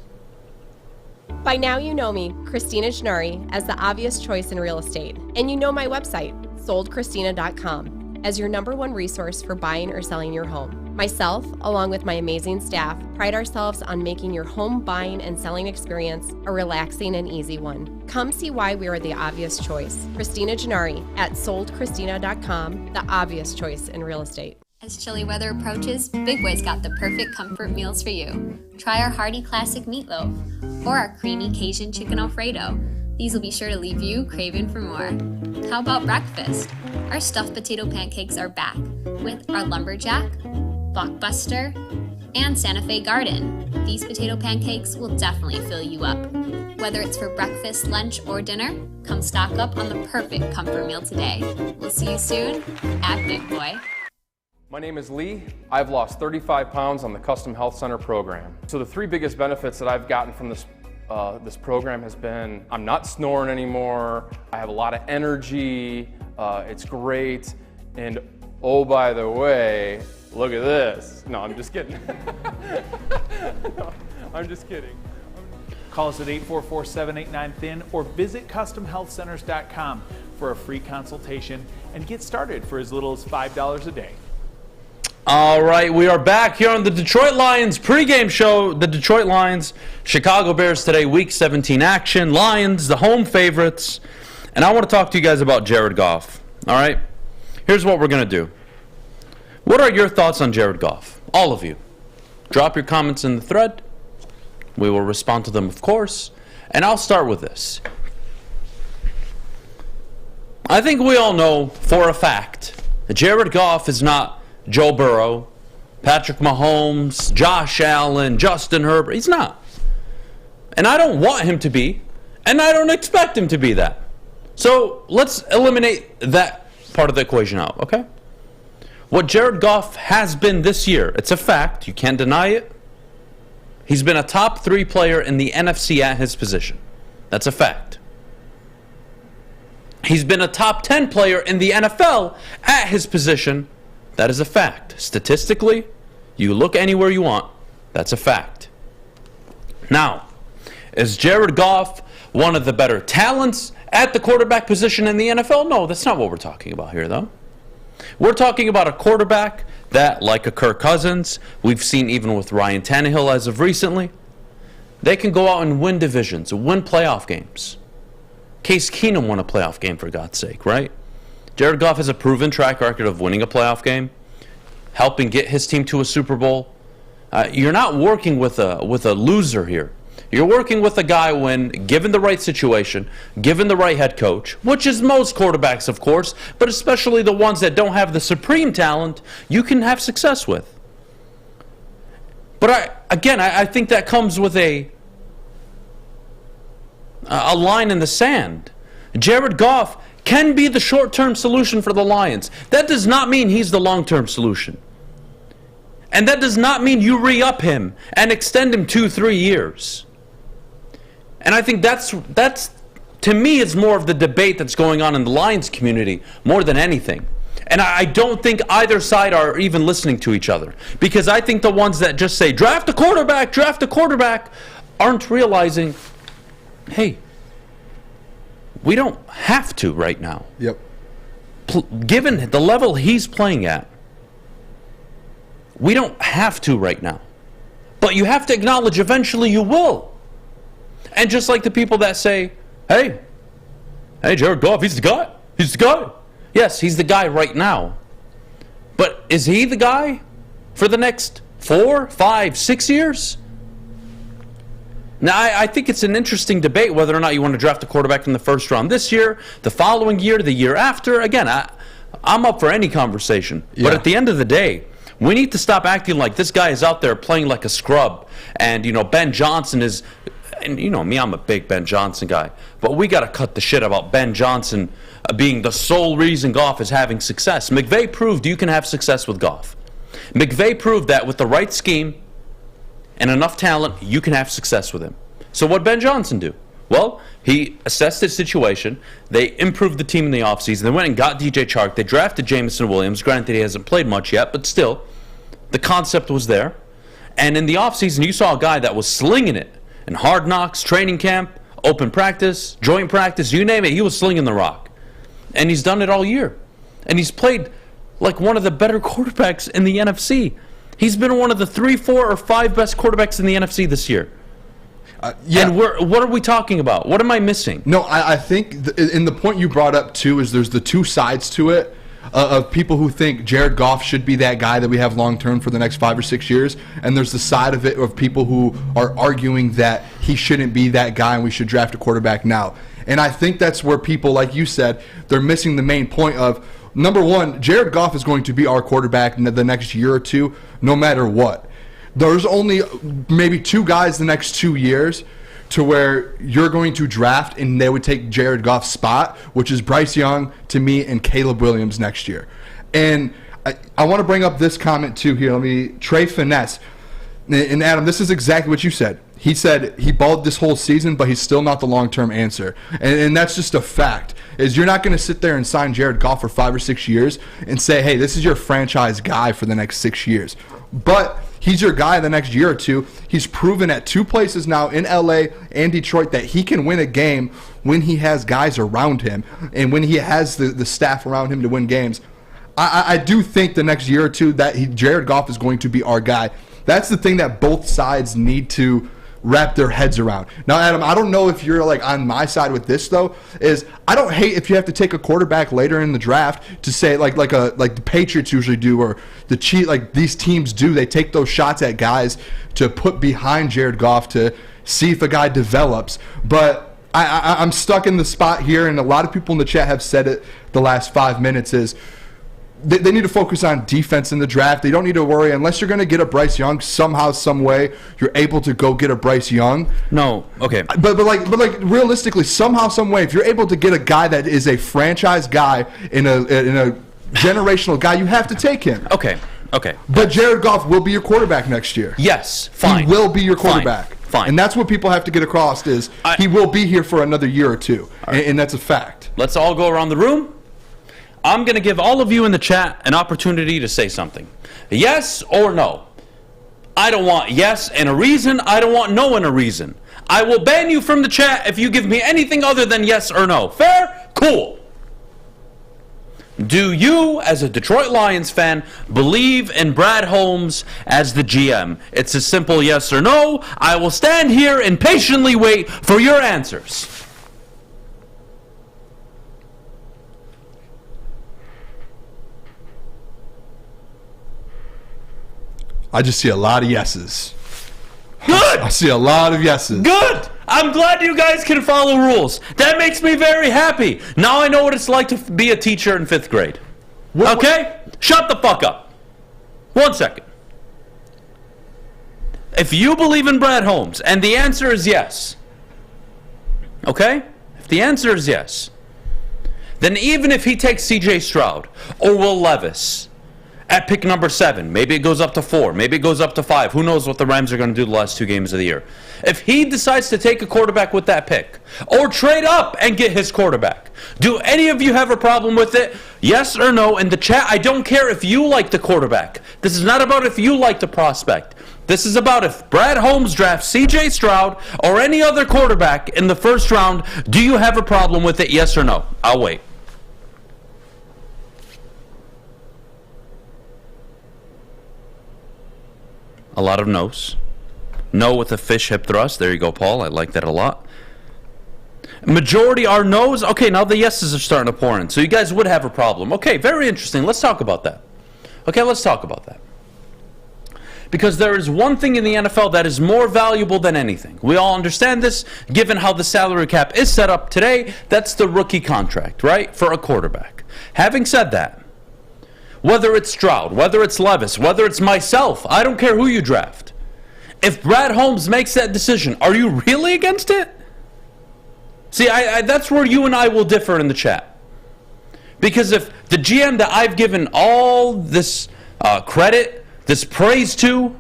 By now you know me, Christina Gennari, as the obvious choice in real estate. And you know my website, soldchristina.com, as your #1 resource for buying or selling your home. Myself, along with my amazing staff, pride ourselves on making your home buying and selling experience a relaxing and easy one. Come see why we are the obvious choice. Christina Gennari at soldchristina.com, the obvious choice in real estate. As chilly weather approaches, Big Boy's got the perfect comfort meals for you. Try our hearty classic meatloaf or our creamy Cajun chicken Alfredo. These will be sure to leave you craving for more. How about breakfast? Our stuffed potato pancakes are back with our lumberjack, blockbuster, and Santa Fe Garden. These potato pancakes will definitely fill you up. Whether it's for breakfast, lunch, or dinner, come stock up on the perfect comfort meal today. We'll see you soon at Big Boy. My name is Lee. I've lost 35 pounds on the Custom Health Center program. So the 3 biggest benefits that I've gotten from this program has been, I'm not snoring anymore, I have a lot of energy, it's great, and oh, by the way, look at this. No, I'm just kidding. No, I'm just kidding. Call us at 844-789-THIN or visit customhealthcenters.com for a free consultation and get started for as little as $5 a day. All right, we are back here on the Detroit Lions pregame show. The Detroit Lions, Chicago Bears today, Week 17 action. Lions, the home favorites. And I want to talk to you guys about Jared Goff. All right? Here's what we're going to do. What are your thoughts on Jared Goff? All of you. Drop your comments in the thread. We will respond to them, of course. And I'll start with this. I think we all know for a fact that Jared Goff is not Joe Burrow, Patrick Mahomes, Josh Allen, Justin Herbert. He's not. And I don't want him to be, and I don't expect him to be that. So let's eliminate that part of the equation out, okay? What Jared Goff has been this year, it's a fact. You can't deny it. He's been a top 3 player in the NFC at his position. That's a fact. He's been a top 10 player in the NFL at his position. That is a fact. Statistically, you look anywhere you want, that's a fact. Now, is Jared Goff one of the better talents at the quarterback position in the NFL? No, that's not what we're talking about here, though. We're talking about a quarterback that, like a Kirk Cousins, we've seen even with Ryan Tannehill as of recently, they can go out and win divisions, win playoff games. Case Keenum won a playoff game, for God's sake, right? Jared Goff has a proven track record of winning a playoff game, helping get his team to a Super Bowl. You're not working with a loser here. You're working with a guy when, given the right situation, given the right head coach, which is most quarterbacks, of course, but especially the ones that don't have the supreme talent, you can have success with. But I think that comes with a line in the sand. Jared Goff can be the short-term solution for the Lions. That does not mean he's the long-term solution. And that does not mean you re-up him and extend him 2-3 years. And I think that's to me, is more of the debate that's going on in the Lions community more than anything. And I don't think either side are even listening to each other. Because I think the ones that just say, draft a quarterback, aren't realizing, hey, we don't have to right now. Yep. Given the level he's playing at, we don't have to right now. But you have to acknowledge eventually you will. And just like the people that say, hey, Jared Goff, he's the guy. He's the guy. Yes, he's the guy right now. But is he the guy for the next 4, 5, 6 years? Now, I think it's an interesting debate whether or not you want to draft a quarterback in the first round this year, the following year, the year after. Again, I'm up for any conversation. Yeah. But at the end of the day, we need to stop acting like this guy is out there playing like a scrub. And, Ben Johnson is, and you know me, I'm a big Ben Johnson guy. But we got to cut the shit about Ben Johnson being the sole reason Goff is having success. McVay proved you can have success with Goff. McVay proved that with the right scheme and enough talent, you can have success with him. So what did Ben Johnson do? Well, he assessed his situation. They improved the team in the offseason. They went and got DJ Chark. They drafted Jameson Williams. Granted, he hasn't played much yet, but still, the concept was there. And in the offseason, you saw a guy that was slinging it in Hard Knocks, training camp, open practice, joint practice, you name it, he was slinging the rock. And he's done it all year. And he's played like one of the better quarterbacks in the NFC. He's been one of the 3, 4, or 5 best quarterbacks in the NFC this year. Yeah. And what are we talking about? What am I missing? No, I think, and the point you brought up, too, is there's the two sides to it of people who think Jared Goff should be that guy that we have long-term for the next 5 or 6 years, and there's the side of it of people who are arguing that he shouldn't be that guy and we should draft a quarterback now. And I think that's where people, like you said, they're missing the main point of, number one, Jared Goff is going to be our quarterback in the next year or two, no matter what. There's only maybe 2 guys the next 2 years to where you're going to draft and they would take Jared Goff's spot, which is Bryce Young, to me, and Caleb Williams next year. And I want to bring up this comment too here. Trey Finesse. And Adam, this is exactly what you said. He said he balled this whole season, but he's still not the long-term answer. And that's just a fact. Is you're not going to sit there and sign Jared Goff for 5 or 6 years and say, hey, this is your franchise guy for the next 6 years. But he's your guy the next year or two. He's proven at 2 places now in LA and Detroit that he can win a game when he has guys around him and when he has the staff around him to win games. I do think the next year or two that Jared Goff is going to be our guy. That's the thing that both sides need to wrap their heads around. Now, Adam, I don't know if you're like on my side with this though. Is I don't hate if you have to take a quarterback later in the draft to say like the Patriots usually do or the Chiefs, like these teams do. They take those shots at guys to put behind Jared Goff to see if a guy develops. But I'm stuck in the spot here, and a lot of people in the chat have said it the last 5 minutes is. They need to focus on defense in the draft. They don't need to worry unless you're going to get a Bryce Young somehow, some way. You're able to go get a Bryce Young. No, okay. But realistically, somehow, some way, if you're able to get a guy that is a franchise guy in a generational guy, you have to take him. Okay. But Jared Goff will be your quarterback next year. Yes, fine. He will be your quarterback. Fine. And that's what people have to get across is he will be here for another year or two, and that's a fact. Let's all go around the room. I'm going to give all of you in the chat an opportunity to say something. Yes or no. I don't want yes and a reason. I don't want no and a reason. I will ban you from the chat if you give me anything other than yes or no. Fair? Cool. Do you, as a Detroit Lions fan, believe in Brad Holmes as the GM? It's a simple yes or no. I will stand here and patiently wait for your answers. I just see a lot of yeses. Good! I see a lot of yeses. Good! I'm glad you guys can follow rules. That makes me very happy. Now I know what it's like to be a teacher in 5th grade. Okay? Shut the fuck up. 1 second. If you believe in Brad Holmes, and the answer is yes, okay? If the answer is yes, then even if he takes C.J. Stroud or Will Levis at pick number 7, maybe it goes up to 4, maybe it goes up to 5. Who knows what the Rams are going to do the last 2 games of the year. If he decides to take a quarterback with that pick, or trade up and get his quarterback, do any of you have a problem with it? Yes or no? In the chat, I don't care if you like the quarterback. This is not about if you like the prospect. This is about if Brad Holmes drafts C.J. Stroud or any other quarterback in the 1st round, do you have a problem with it? Yes or no? I'll wait. A lot of no's. No with a fish hip thrust. There you go, Paul. I like that a lot. Majority are no's. Okay, now the yeses are starting to pour in. So you guys would have a problem. Okay, very interesting. Let's talk about that. Okay, let's talk about that. Because there is one thing in the NFL that is more valuable than anything. We all understand this, given how the salary cap is set up today. That's the rookie contract, right, for a quarterback. Having said that, whether it's Stroud, whether it's Levis, whether it's myself, I don't care who you draft. If Brad Holmes makes that decision, are you really against it? See, that's where you and I will differ in the chat. Because if the GM that I've given all this credit, this praise to,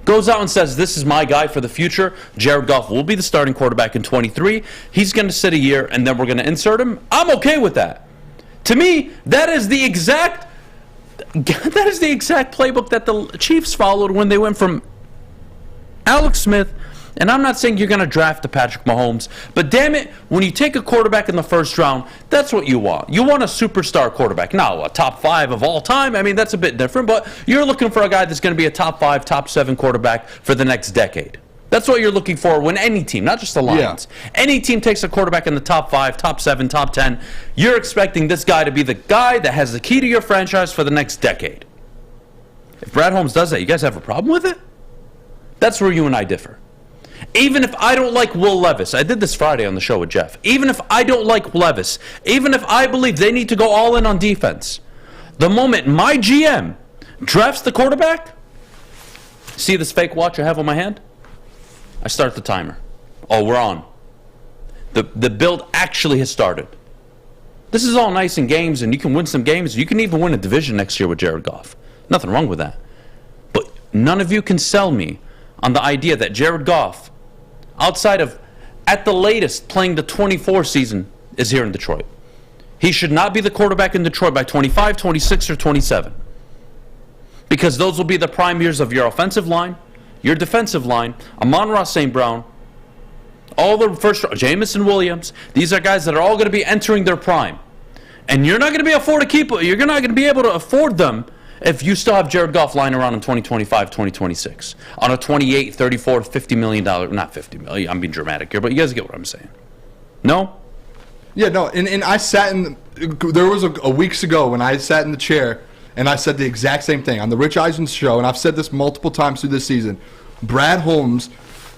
goes out and says, this is my guy for the future, Jared Goff will be the starting quarterback in 23, he's going to sit a year and then we're going to insert him, I'm okay with that. To me, that is the exact playbook that the Chiefs followed when they went from Alex Smith, and I'm not saying you're going to draft a Patrick Mahomes, but damn it, when you take a quarterback in the 1st round, that's what you want. You want a superstar quarterback. Now, a top 5 of all time, I mean, that's a bit different, but you're looking for a guy that's going to be a top 5, top 7 quarterback for the next decade. That's what you're looking for when any team, not just the Lions, any team takes a quarterback in the top 5, top 7, top 10, you're expecting this guy to be the guy that has the key to your franchise for the next decade. If Brad Holmes does that, you guys have a problem with it? That's where you and I differ. Even if I don't like Will Levis, I did this Friday on the show with Jeff, even if I don't like Levis, even if I believe they need to go all in on defense, the moment my GM drafts the quarterback, see this fake watch I have on my hand? I start the timer. Oh, we're on. The build actually has started. This is all nice in games, and you can win some games. You can even win a division next year with Jared Goff. Nothing wrong with that. But none of you can sell me on the idea that Jared Goff, outside of, at the latest, playing the 24 season, is here in Detroit. He should not be the quarterback in Detroit by 25, 26, or 27. Because those will be the prime years of your offensive line, your defensive line, Amon-Ra St. Brown, all the first, Jamison Williams. These are guys that are all going to be entering their prime. And you're not going to be you're not going to be able to afford them if you still have Jared Goff lying around in 2025, 2026 on a 28, 34, $50 million, not $50 million, I'm being dramatic here, but you guys get what I'm saying. No? Yeah, no, and I sat there was a weeks ago when I sat in the chair and I said the exact same thing on the Rich Eisen show, and I've said this multiple times through this season. Brad Holmes,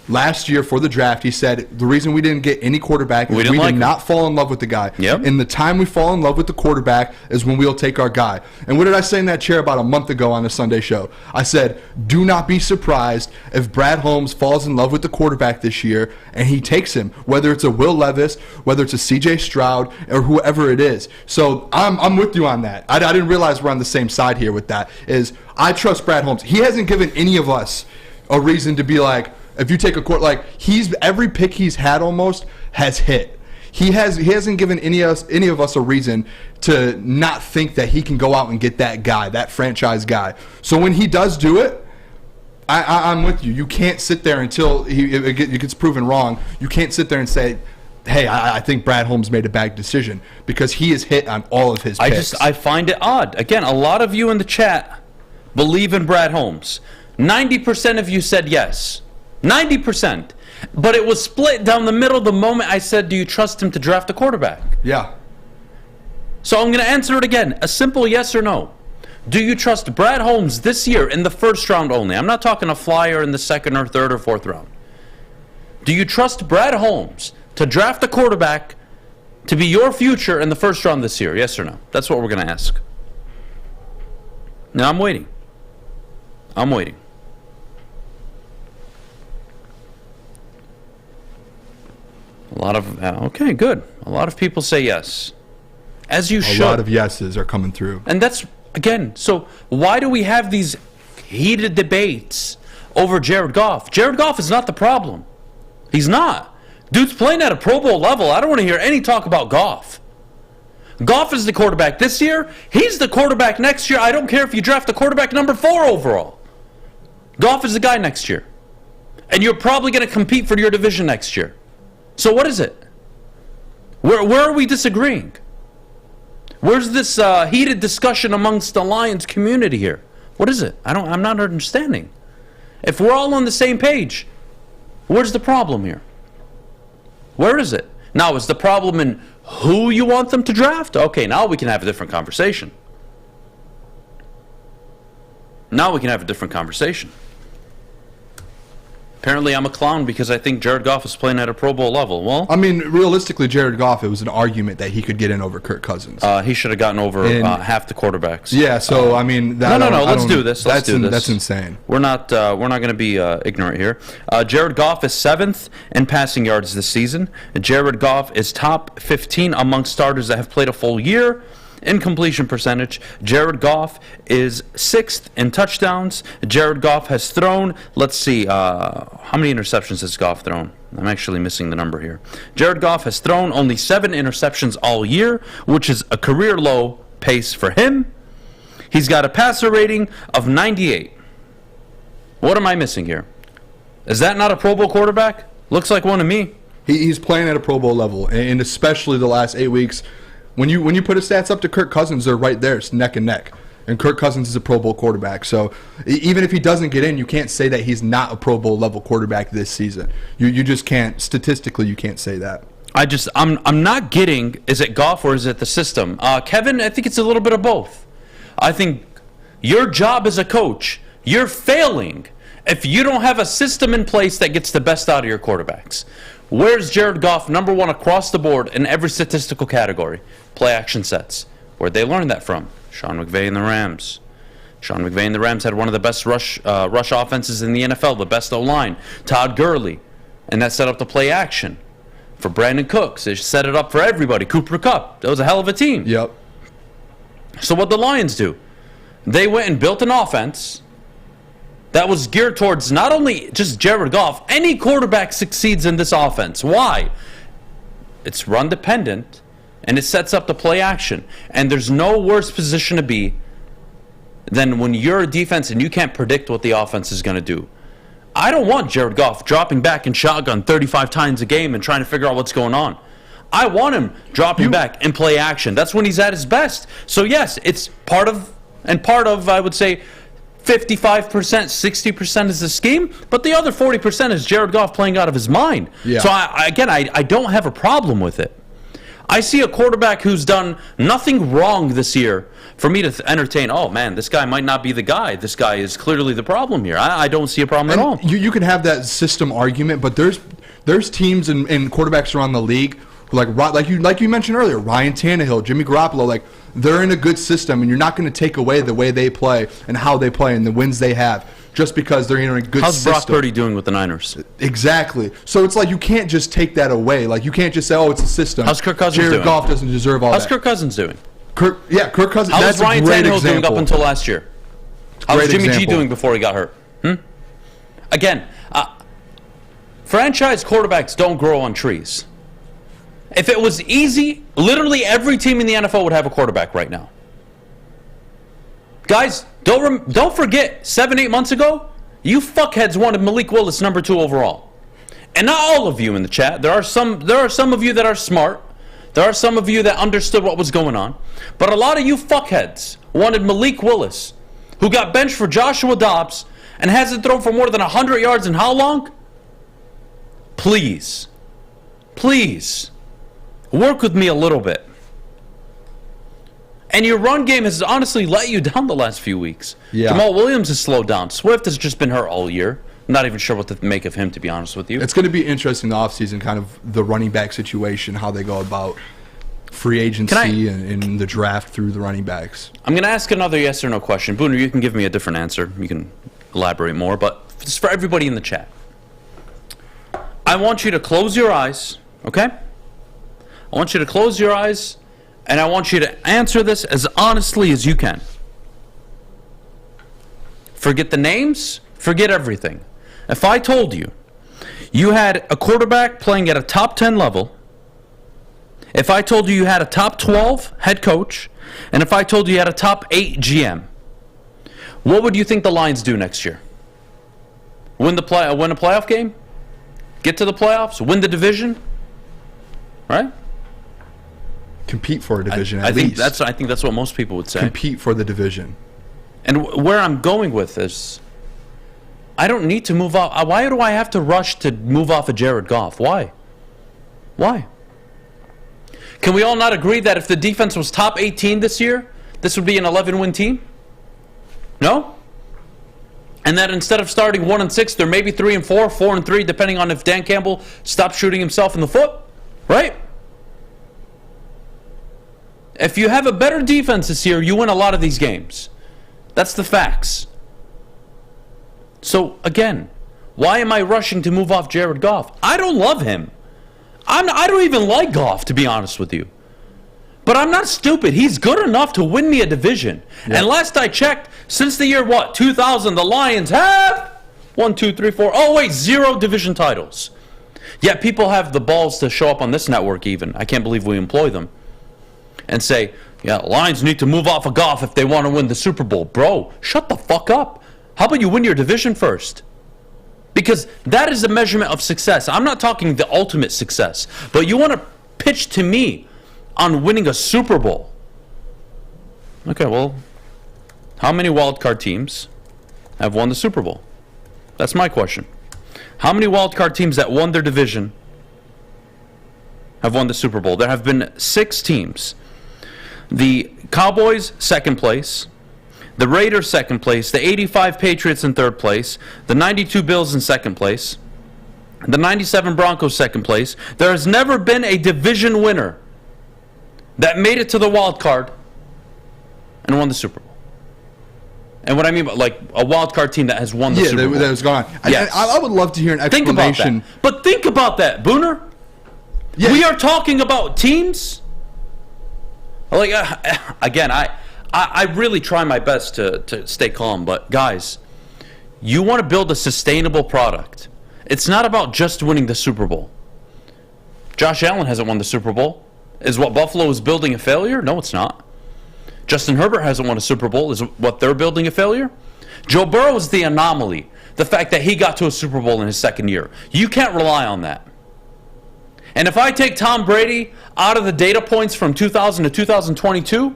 last year for the draft, he said the reason we didn't get any quarterback is we did not fall in love with the guy. Yep. And the time we fall in love with the quarterback is when we'll take our guy. And what did I say in that chair about a month ago on the Sunday show? I said, do not be surprised if Brad Holmes falls in love with the quarterback this year and he takes him, whether it's a Will Levis, whether it's a C.J. Stroud, or whoever it is. So I'm with you on that. I didn't realize we're on the same side here with that. I trust Brad Holmes. He hasn't given any of us a reason to be like, if you take a court, like every pick he's had almost has hit. He hasn't given any of us a reason to not think that he can go out and get that guy, that franchise guy. So when he does do it, I'm with you. You can't sit there until it gets proven wrong. You can't sit there and say, hey, I think Brad Holmes made a bad decision, because he is hit on all of his picks. I find it odd. Again, a lot of you in the chat believe in Brad Holmes. 90% of you said yes. 90%. But it was split down the middle the moment I said, do you trust him to draft a quarterback? Yeah. So I'm going to answer it again. A simple yes or no. Do you trust Brad Holmes this year in the first round only? I'm not talking a flyer in the second or third or fourth round. Do you trust Brad Holmes to draft a quarterback to be your future in the first round this year? Yes or no? That's what we're going to ask. Now I'm waiting. A lot of, okay, good. A lot of people say yes. As you should. A lot of yeses are coming through. And that's, again, so why do we have these heated debates over Jared Goff? Jared Goff is not the problem. He's not. Dude's playing at a Pro Bowl level. I don't want to hear any talk about Goff. Goff is the quarterback this year. He's the quarterback next year. I don't care if you draft the quarterback number 4 overall. Goff is the guy next year. And you're probably going to compete for your division next year. So what is it? Where are we disagreeing? Where's this heated discussion amongst the Lions community here? What is it? I'm not understanding. If we're all on the same page, where's the problem here? Where is it? Now, is the problem in who you want them to draft? Okay, now we can have a different conversation. Apparently I'm a clown because I think Jared Goff is playing at a Pro Bowl level. Well, I mean, realistically, Jared Goff, it was an argument that he could get in over Kirk Cousins. He should have gotten over half the quarterbacks. Yeah, so I mean, no. Let's do this. That's insane. We're not going to be ignorant here. Jared Goff is 7th in passing yards this season. Jared Goff is top 15 among starters that have played a full year. In completion percentage, Jared Goff is 6th in touchdowns. Jared Goff has thrown, let's see, how many interceptions has Goff thrown? I'm actually missing the number here. Jared Goff has thrown only 7 interceptions all year, which is a career low pace for him. He's got a passer rating of 98. What am I missing here? Is that not a Pro Bowl quarterback? Looks like one to me. He's playing at a Pro Bowl level, and especially the last 8 weeks. When you put his stats up to Kirk Cousins, they're right there. It's neck and neck. And Kirk Cousins is a Pro Bowl quarterback. So even if he doesn't get in, you can't say that he's not a Pro Bowl level quarterback this season. You just can't. Statistically, you can't say that. I'm not getting, is it Goff or is it the system? Kevin, I think it's a little bit of both. I think your job as a coach, you're failing if you don't have a system in place that gets the best out of your quarterbacks. Where's Jared Goff number 1 across the board in every statistical category? Play action sets. Where'd they learn that from? Sean McVay and the Rams. Sean McVay and the Rams had one of the best rush offenses in the NFL, the best O-line. Todd Gurley. And that set up the play action for Brandon Cooks. They set it up for everybody. Cooper Kupp. That was a hell of a team. Yep. So what the Lions do? They went and built an offense that was geared towards not only just Jared Goff. Any quarterback succeeds in this offense. Why? It's run dependent, and it sets up the play action. And there's no worse position to be than when you're a defense and you can't predict what the offense is going to do. I don't want Jared Goff dropping back in shotgun 35 times a game and trying to figure out what's going on. I want him dropping back and play action. That's when he's at his best. So yes, it's part of, I would say, 55%, 60% is the scheme, but the other 40% is Jared Goff playing out of his mind. Yeah. So I don't have a problem with it. I see a quarterback who's done nothing wrong this year for me to entertain, oh man, this guy might not be the guy. This guy is clearly the problem here. I don't see a problem at all. You can have that system argument, but there's teams and quarterbacks around the league who like you mentioned earlier, Ryan Tannehill, Jimmy Garoppolo, like they're in a good system, and you're not going to take away the way they play and how they play and the wins they have just because they're in a good system. How's Brock Purdy doing with the Niners? Exactly. So it's like you can't just take that away. Like you can't just say, oh, it's a system. How's Kirk Cousins doing? Jared Goff doesn't deserve all that. How's Kirk Cousins doing? Kirk Cousins. How that's was Ryan a great Tannehill example. doing up until last year? How was Great Jimmy G example. doing before he got hurt? Again, franchise quarterbacks don't grow on trees. If it was easy, literally every team in the NFL would have a quarterback right now. Guys, don't forget, 7-8 months ago, you fuckheads wanted Malik Willis number 2 overall. And not all of you in the chat. There are some of you that are smart. There are some of you that understood what was going on. But a lot of you fuckheads wanted Malik Willis, who got benched for Joshua Dobbs and hasn't thrown for more than 100 yards in how long? Please, work with me a little bit. And your run game has honestly let you down the last few weeks. Yeah. Jamal Williams has slowed down. Swift has just been hurt all year. I'm not even sure what to make of him, to be honest with you. It's going to be interesting the offseason, kind of the running back situation, how they go about free agency and the draft through the running backs. I'm going to ask another yes or no question. Booner, you can give me a different answer. You can elaborate more, but just for everybody in the chat. I want you to close your eyes, okay? I want you to close your eyes, and I want you to answer this as honestly as you can. Forget the names, forget everything. If I told you you had a quarterback playing at a top 10 level, if I told you had a top 12 head coach, and if I told you had a top 8 GM, what would you think the Lions do next year? Win a playoff game? Get to the playoffs? Win the division? Right? Compete for a division I think that's what most people would say. Compete for the division. And where I'm going with this, I don't need to move off. Why do I have to rush to move off of Jared Goff? Why? Can we all not agree that if the defense was top 18 this year, this would be an 11-win team? No? And that instead of starting 1-6, they're maybe 3-4, 4-3, depending on if Dan Campbell stops shooting himself in the foot, right? If you have a better defense this year, you win a lot of these games. That's the facts. So, again, why am I rushing to move off Jared Goff? I don't love him. I don't even like Goff, to be honest with you. But I'm not stupid. He's good enough to win me a division. Yeah. And last I checked, since the year, 2000, the Lions have 0 division titles. Yet people have the balls to show up on this network even. I can't believe we employ them. And say, yeah, Lions need to move off of Goff if they want to win the Super Bowl. Bro, shut the fuck up. How about you win your division first? Because that is a measurement of success. I'm not talking the ultimate success. But you want to pitch to me on winning a Super Bowl. Okay, well, how many wildcard teams have won the Super Bowl? That's my question. How many wildcard teams that won their division have won the Super Bowl? There have been 6 teams. The Cowboys, second place. The Raiders, second place. The 85 Patriots in third place. The 92 Bills in second place. The 97 Broncos, second place. There has never been a division winner that made it to the wild card and won the Super Bowl. And what I mean by like a wild card team that has won the Super Bowl. That was gone. Yes. I would love to hear an explanation. Think about that. But think about that, Booner. Yeah. We are talking about teams. Like again, I really try my best to stay calm, but guys, you want to build a sustainable product. It's not about just winning the Super Bowl. Josh Allen hasn't won the Super Bowl. Is what Buffalo is building a failure? No, it's not. Justin Herbert hasn't won a Super Bowl. Is what they're building a failure? Joe Burrow is the anomaly. The fact that he got to a Super Bowl in his second year. You can't rely on that. And if I take Tom Brady out of the data points from 2000 to 2022,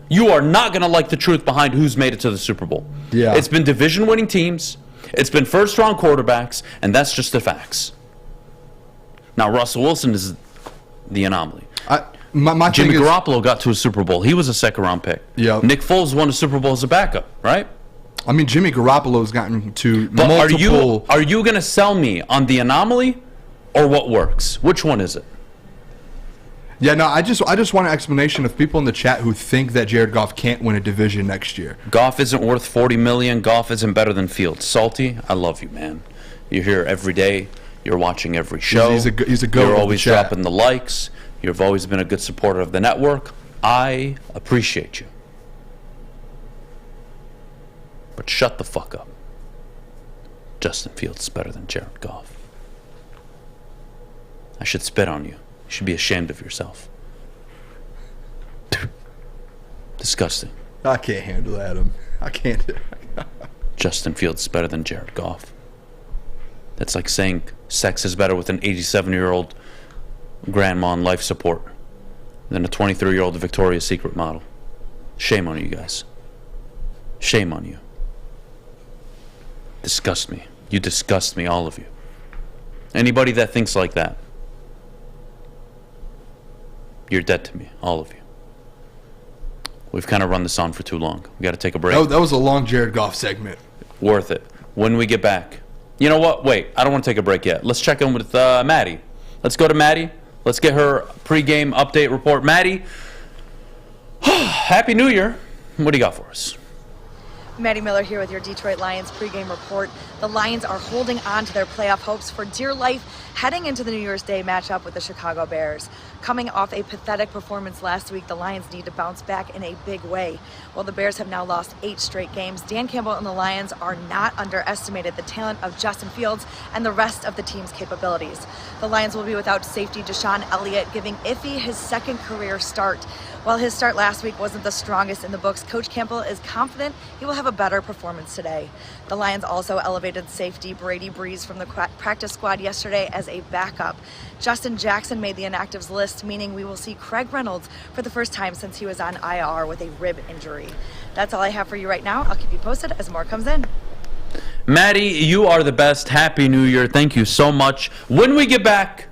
you are not going to like the truth behind who's made it to the Super Bowl. Yeah. It's been division-winning teams. It's been first-round quarterbacks, and that's just the facts. Now, Russell Wilson is the anomaly. Jimmy Garoppolo got to a Super Bowl. He was a second-round pick. Yep. Nick Foles won a Super Bowl as a backup, right? I mean, Jimmy Garoppolo's gotten to But multiple... Are you going to sell me on the anomaly or what works? Which one is it? Yeah, no, I just want an explanation of people in the chat who think that Jared Goff can't win a division next year. Goff isn't worth $40 million. Goff isn't better than Fields. Salty, I love you, man. You're here every day. You're watching every show. He's a goat You're of the always chat. dropping the likes. You've always been a good supporter of the network. I appreciate you. But shut the fuck up. Justin Fields is better than Jared Goff. I should spit on you. You should be ashamed of yourself. Disgusting. I can't handle Adam. I can't. Justin Fields is better than Jared Goff. That's like saying sex is better with an 87-year-old grandma on life support than a 23-year-old Victoria's Secret model. Shame on you guys. Shame on you. Disgust me. You disgust me, all of you. Anybody that thinks like that, you're dead to me, all of you. We've kind of run this on for too long. We got to take a break. That was a long Jared Goff segment. Worth it. When we get back. You know what? Wait, I don't want to take a break yet. Let's check in with Maddie. Let's go to Maddie. Let's get her pregame update report. Maddie, Happy New Year. What do you got for us? Maddie Miller here with your Detroit Lions pregame report. The Lions are holding on to their playoff hopes for dear life heading into the New Year's Day matchup with the Chicago Bears. Coming off a pathetic performance last week, the Lions need to bounce back in a big way. While the Bears have now lost 8 straight games, Dan Campbell and the Lions are not underestimated the talent of Justin Fields and the rest of the team's capabilities. The Lions will be without safety Deshaun Elliott, giving Iffy his second career start. While his start last week wasn't the strongest in the books, Coach Campbell is confident he will have a better performance today. The Lions also elevated safety Brady Breeze from the practice squad yesterday as a backup. Justin Jackson made the inactives list, meaning we will see Craig Reynolds for the first time since he was on IR with a rib injury. That's all I have for you right now. I'll keep you posted as more comes in. Maddie, you are the best. Happy New Year. Thank you so much. When we get back,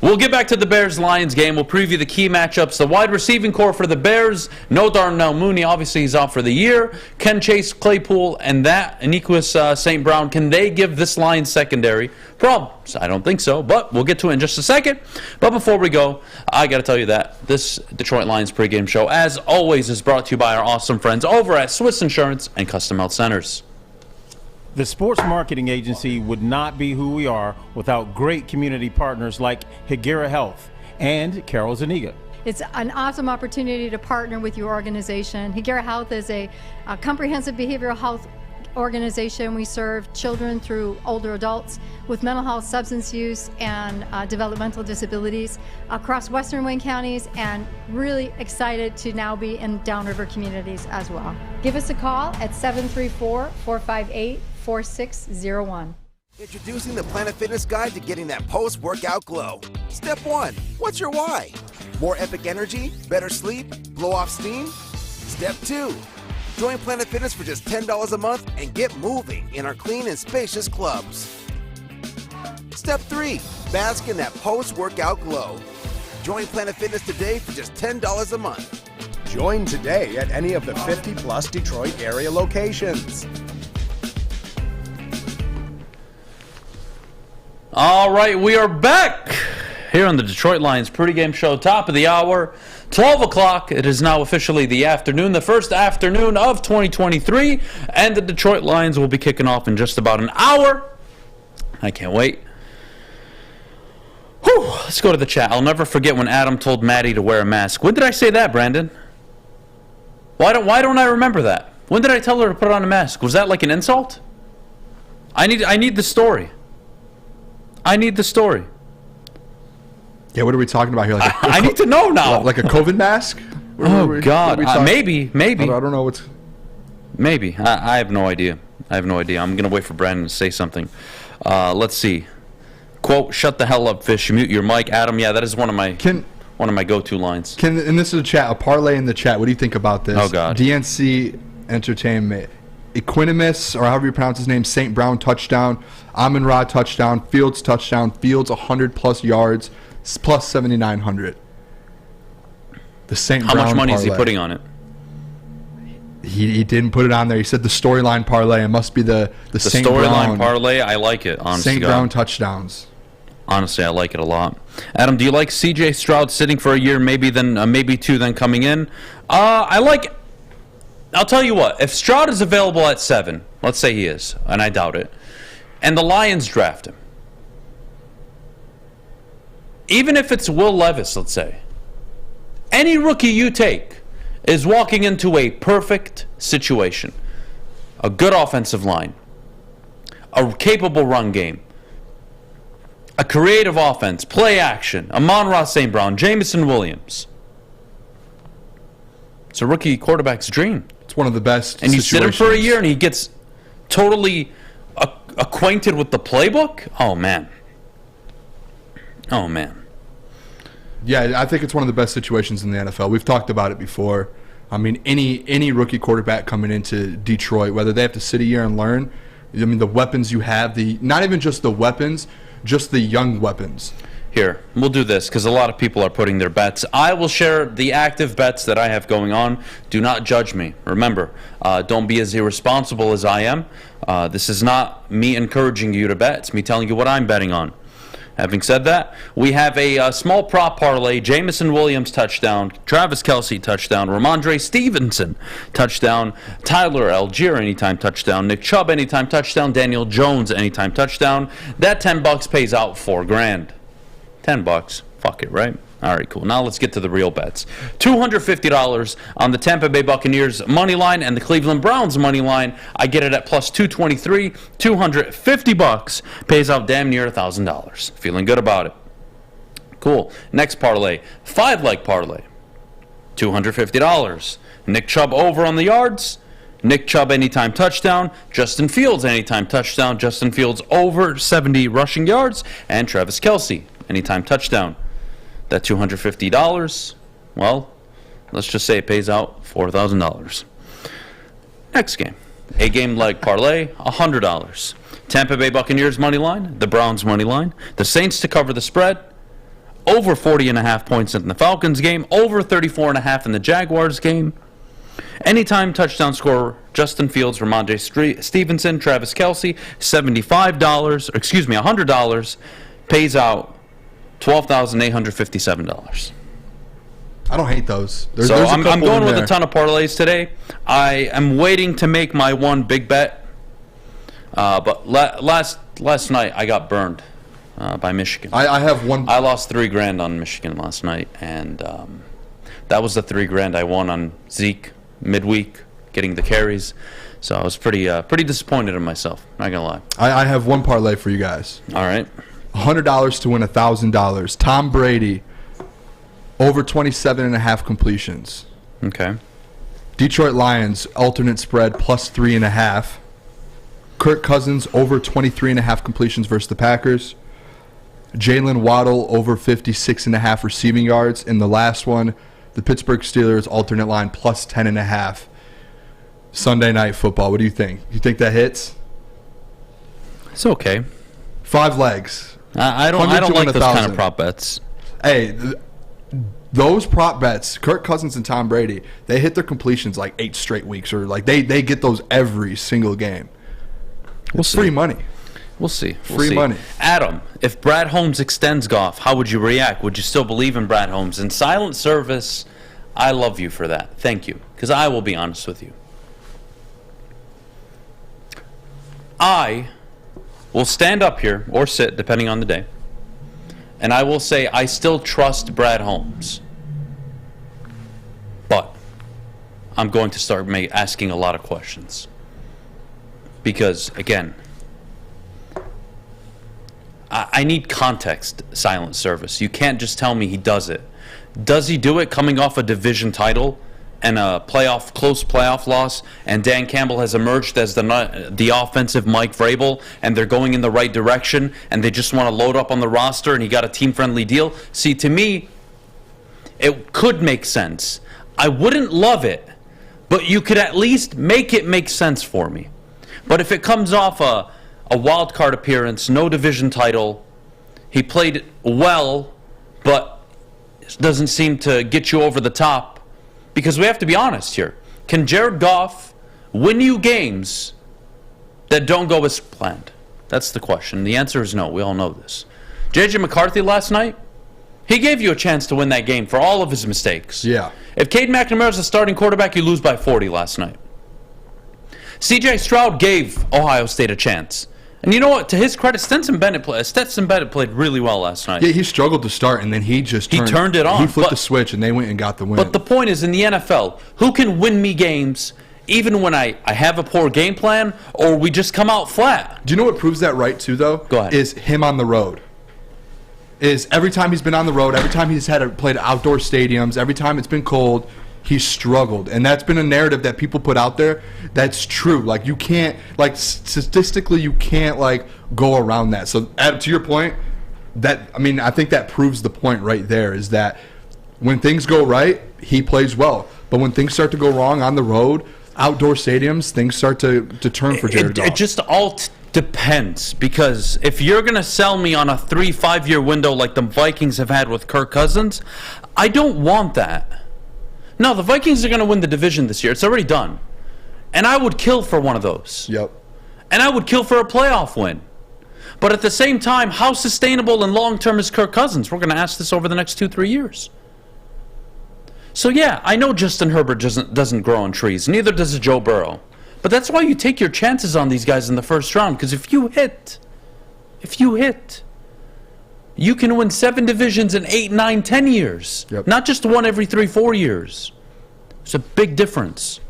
we'll get back to the Bears-Lions game. We'll preview the key matchups. The wide receiving core for the Bears. No Darnell Mooney. Obviously, he's out for the year. Can Chase Claypool and that Aniquis St. Brown, can they give this Lions secondary problems? I don't think so, but we'll get to it in just a second. But before we go, I got to tell you that this Detroit Lions pregame show, as always, is brought to you by our awesome friends over at Swiss Insurance and Custom Health Centers. The sports marketing agency would not be who we are without great community partners like Higuera Health and Carol Zaniga. It's an awesome opportunity to partner with your organization. Higuera Health is a comprehensive behavioral health organization. We serve children through older adults with mental health, substance use, and developmental disabilities across Western Wayne counties, and really excited to now be in downriver communities as well. Give us a call at 734-458-4601. Introducing the Planet Fitness Guide to getting that post-workout glow. Step 1, what's your why? More epic energy, better sleep, blow off steam? Step 2, join Planet Fitness for just $10 a month and get moving in our clean and spacious clubs. Step 3, bask in that post-workout glow. Join Planet Fitness today for just $10 a month. Join today at any of the 50-plus Detroit area locations. All right, we are back here on the Detroit Lions pregame show, top of the hour, 12 o'clock. It is now officially the afternoon, the first afternoon of 2023, and the Detroit Lions will be kicking off in just about an hour. I can't wait. Whew, let's go to the chat. I'll never forget when Adam told Maddie to wear a mask. When did I say that, Brandon? Why don't I remember that? When did I tell her to put on a mask? Was that like an insult? I need the story. I need the story. Yeah, what are we talking about here? Like I need to know now. Like a COVID mask? God. Maybe. I don't know what's... Maybe. I have no idea. I'm going to wait for Brandon to say something. Let's see. Quote, shut the hell up, fish. Mute your mic. Adam, yeah, that is one of my go-to lines. And this is a parlay in the chat. What do you think about this? Oh, God. DNC Entertainment. Equanimus, or however you pronounce his name, St. Brown touchdown. Amon-Ra touchdown. Fields touchdown. Fields 100-plus yards, plus 7,900. The St. Brown How much money parlay. is he putting on it? He didn't put it on there. He said the storyline parlay. It must be the St. storyline Brown parlay. I like it, honestly. St. Brown touchdowns. Honestly, I like it a lot. Adam, do you like C.J. Stroud sitting for a year, maybe two, then coming in? I like... I'll tell you what. If Stroud is available at 7, let's say he is, and I doubt it, and the Lions draft him, even if it's Will Levis, let's say, any rookie you take is walking into a perfect situation. A good offensive line, a capable run game, a creative offense, play action, Amon-Ra St. Brown, Jameson Williams. It's a rookie quarterback's dream. It's one of the best And you situations. sit him for a year and he gets totally acquainted with the playbook? Oh, man. Oh, man. Yeah, I think it's one of the best situations in the NFL. We've talked about it before. I mean, any rookie quarterback coming into Detroit, whether they have to sit a year and learn, I mean, the weapons you have, not even just the weapons, just the young weapons. Here, we'll do this because a lot of people are putting their bets. I will share the active bets that I have going on. Do not judge me. Remember, don't be as irresponsible as I am. This is not me encouraging you to bet. It's me telling you what I'm betting on. Having said that, we have a small prop parlay. Jameson Williams touchdown, Travis Kelce touchdown, Ramondre Stevenson touchdown, Tyler Algier anytime touchdown, Nick Chubb anytime touchdown, Daniel Jones anytime touchdown. That $10 pays out $4,000. $10. Fuck it, right? All right, cool. Now let's get to the real bets. $250 on the Tampa Bay Buccaneers money line and the Cleveland Browns money line. I get it at plus 223. $250 pays out damn near $1,000. Feeling good about it. Cool. Next parlay, 5-leg parlay. $250. Nick Chubb over on the yards. Nick Chubb anytime touchdown. Justin Fields anytime touchdown. Justin Fields over 70 rushing yards. And Travis Kelce anytime touchdown. That $250, well, let's just say it pays out $4,000. Next game, a game leg parlay, $100. Tampa Bay Buccaneers money line, the Browns money line, the Saints to cover the spread, over 40.5 points in the Falcons game, over 34.5 in the Jaguars game. Anytime touchdown scorer, Justin Fields, Ramondre Stevenson, Travis Kelce, $100 pays out $12,857. I don't hate those. I'm going with a ton of parlays today. I am waiting to make my one big bet. But last night I got burned by Michigan. I have one. I lost $3,000 on Michigan last night, and that was the $3,000 I won on Zeke midweek, getting the carries. So I was pretty disappointed in myself. Not gonna lie. I have one parlay for you guys. All right. $100 to win $1,000. Tom Brady, over 27.5 completions. Okay. Detroit Lions, alternate spread, plus 3.5. Kirk Cousins, over 23.5 completions versus the Packers. Jalen Waddle, over 56.5 receiving yards. And the last one, the Pittsburgh Steelers, alternate line, plus 10.5. Sunday Night Football. What do you think? You think that hits? It's okay. 5 legs. I don't like those kind of prop bets. Hey, those prop bets, Kirk Cousins and Tom Brady, they hit their completions like 8 straight weeks, or like they get those every single game. It's free money. We'll see. Free money. Adam, if Brad Holmes extends Goff, how would you react? Would you still believe in Brad Holmes? In silent service, I love you for that. Thank you. Because I will be honest with you. I will stand up here or sit, depending on the day, and I will say I still trust Brad Holmes. But I'm going to start asking a lot of questions. Because, again, I need context, silent service. You can't just tell me he does it. Does he do it coming off a division title and a close playoff loss, and Dan Campbell has emerged as the offensive Mike Vrabel, and they're going in the right direction, and they just want to load up on the roster, and he got a team-friendly deal? See, to me, it could make sense. I wouldn't love it, but you could at least make it make sense for me. But if it comes off a wild card appearance, no division title, he played well, but doesn't seem to get you over the top, because we have to be honest here. Can Jared Goff win you games that don't go as planned? That's the question. The answer is no. We all know this. J.J. McCarthy last night, he gave you a chance to win that game for all of his mistakes. Yeah. If Cade McNamara is the starting quarterback, you lose by 40 last night. C.J. Stroud gave Ohio State a chance. And you know what? To his credit, Stetson Bennett played really well last night. Yeah, he struggled to start, and then he turned it on. He flipped the switch, and they went and got the win. But the point is, in the NFL, who can win me games even when I have a poor game plan or we just come out flat? Do you know what proves that right, too, though? Go ahead. Is him on the road. Is every time he's been on the road, every time he's played outdoor stadiums, every time it's been cold, he's struggled. And that's been a narrative that people put out there that's true. Like, you can't, like, statistically, you can't, like, go around that. So, to your point, I think that proves the point right there, is that when things go right, he plays well. But when things start to go wrong on the road, outdoor stadiums, things start to turn for Jared Goff. It just all depends, because if you're going to sell me on a 3-5 year window like the Vikings have had with Kirk Cousins, I don't want that. No, the Vikings are going to win the division this year. It's already done. And I would kill for one of those. Yep. And I would kill for a playoff win. But at the same time, how sustainable and long-term is Kirk Cousins? We're going to ask this over the next 2-3 years. So yeah, I know Justin Herbert doesn't grow on trees. Neither does Joe Burrow. But that's why you take your chances on these guys in the first round. Because if you hit, you can win 7 divisions in 8, 9, 10 years. Yep. Not just one every 3-4 years. It's a big difference.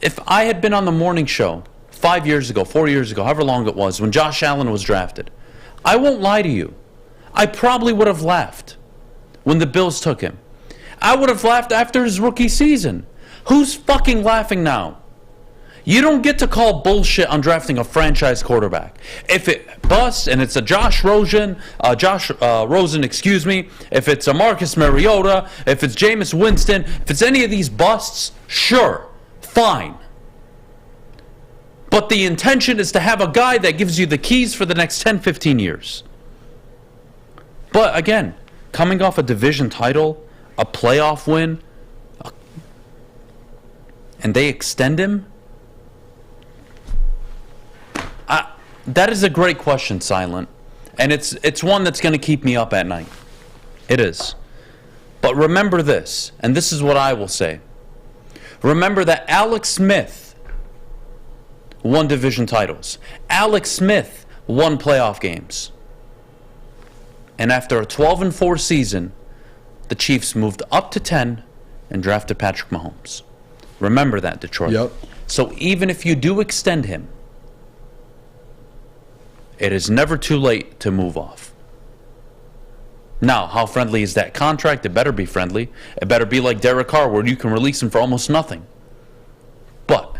If I had been on the morning show 5 years ago, 4 years ago, however long it was, when Josh Allen was drafted, I won't lie to you, I probably would have laughed when the Bills took him. I would have laughed after his rookie season. Who's fucking laughing now? You don't get to call bullshit on drafting a franchise quarterback. If it busts and it's a Josh Rosen, if it's a Marcus Mariota, if it's Jameis Winston, if it's any of these busts, sure, fine. But the intention is to have a guy that gives you the keys for the next 10, 15 years. But again, coming off a division title, a playoff win, and they extend him? That is a great question, Silent. And it's one that's going to keep me up at night. It is. But remember this, and this is what I will say. Remember that Alex Smith won division titles. Alex Smith won playoff games. And after a 12-4 season, the Chiefs moved up to 10 and drafted Patrick Mahomes. Remember that, Detroit. Yep. So even if you do extend him, it is never too late to move off. Now, how friendly is that contract? It better be friendly. It better be like Derek Carr, where you can release him for almost nothing. But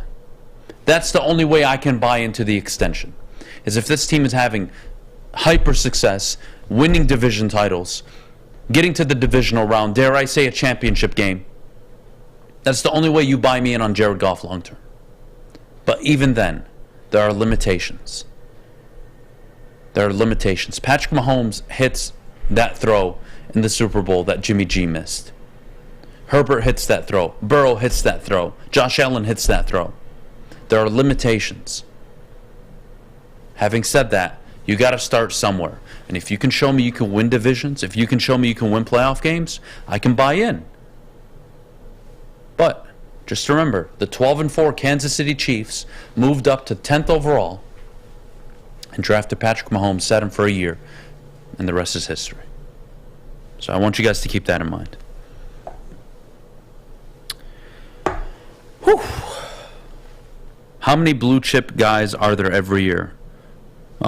that's the only way I can buy into the extension, is if this team is having hyper success, winning division titles, getting to the divisional round, dare I say a championship game. That's the only way you buy me in on Jared Goff long term. But even then, there are limitations. There are limitations. Patrick Mahomes hits that throw in the Super Bowl that Jimmy G missed. Herbert hits that throw. Burrow hits that throw. Josh Allen hits that throw. There are limitations. Having said that, you got to start somewhere. And if you can show me you can win divisions, if you can show me you can win playoff games, I can buy in. But just remember, the 12-4 Kansas City Chiefs moved up to 10th overall and drafted Patrick Mahomes, sat him for a year, and the rest is history. So I want you guys to keep that in mind. Whew. How many blue chip guys are there every year?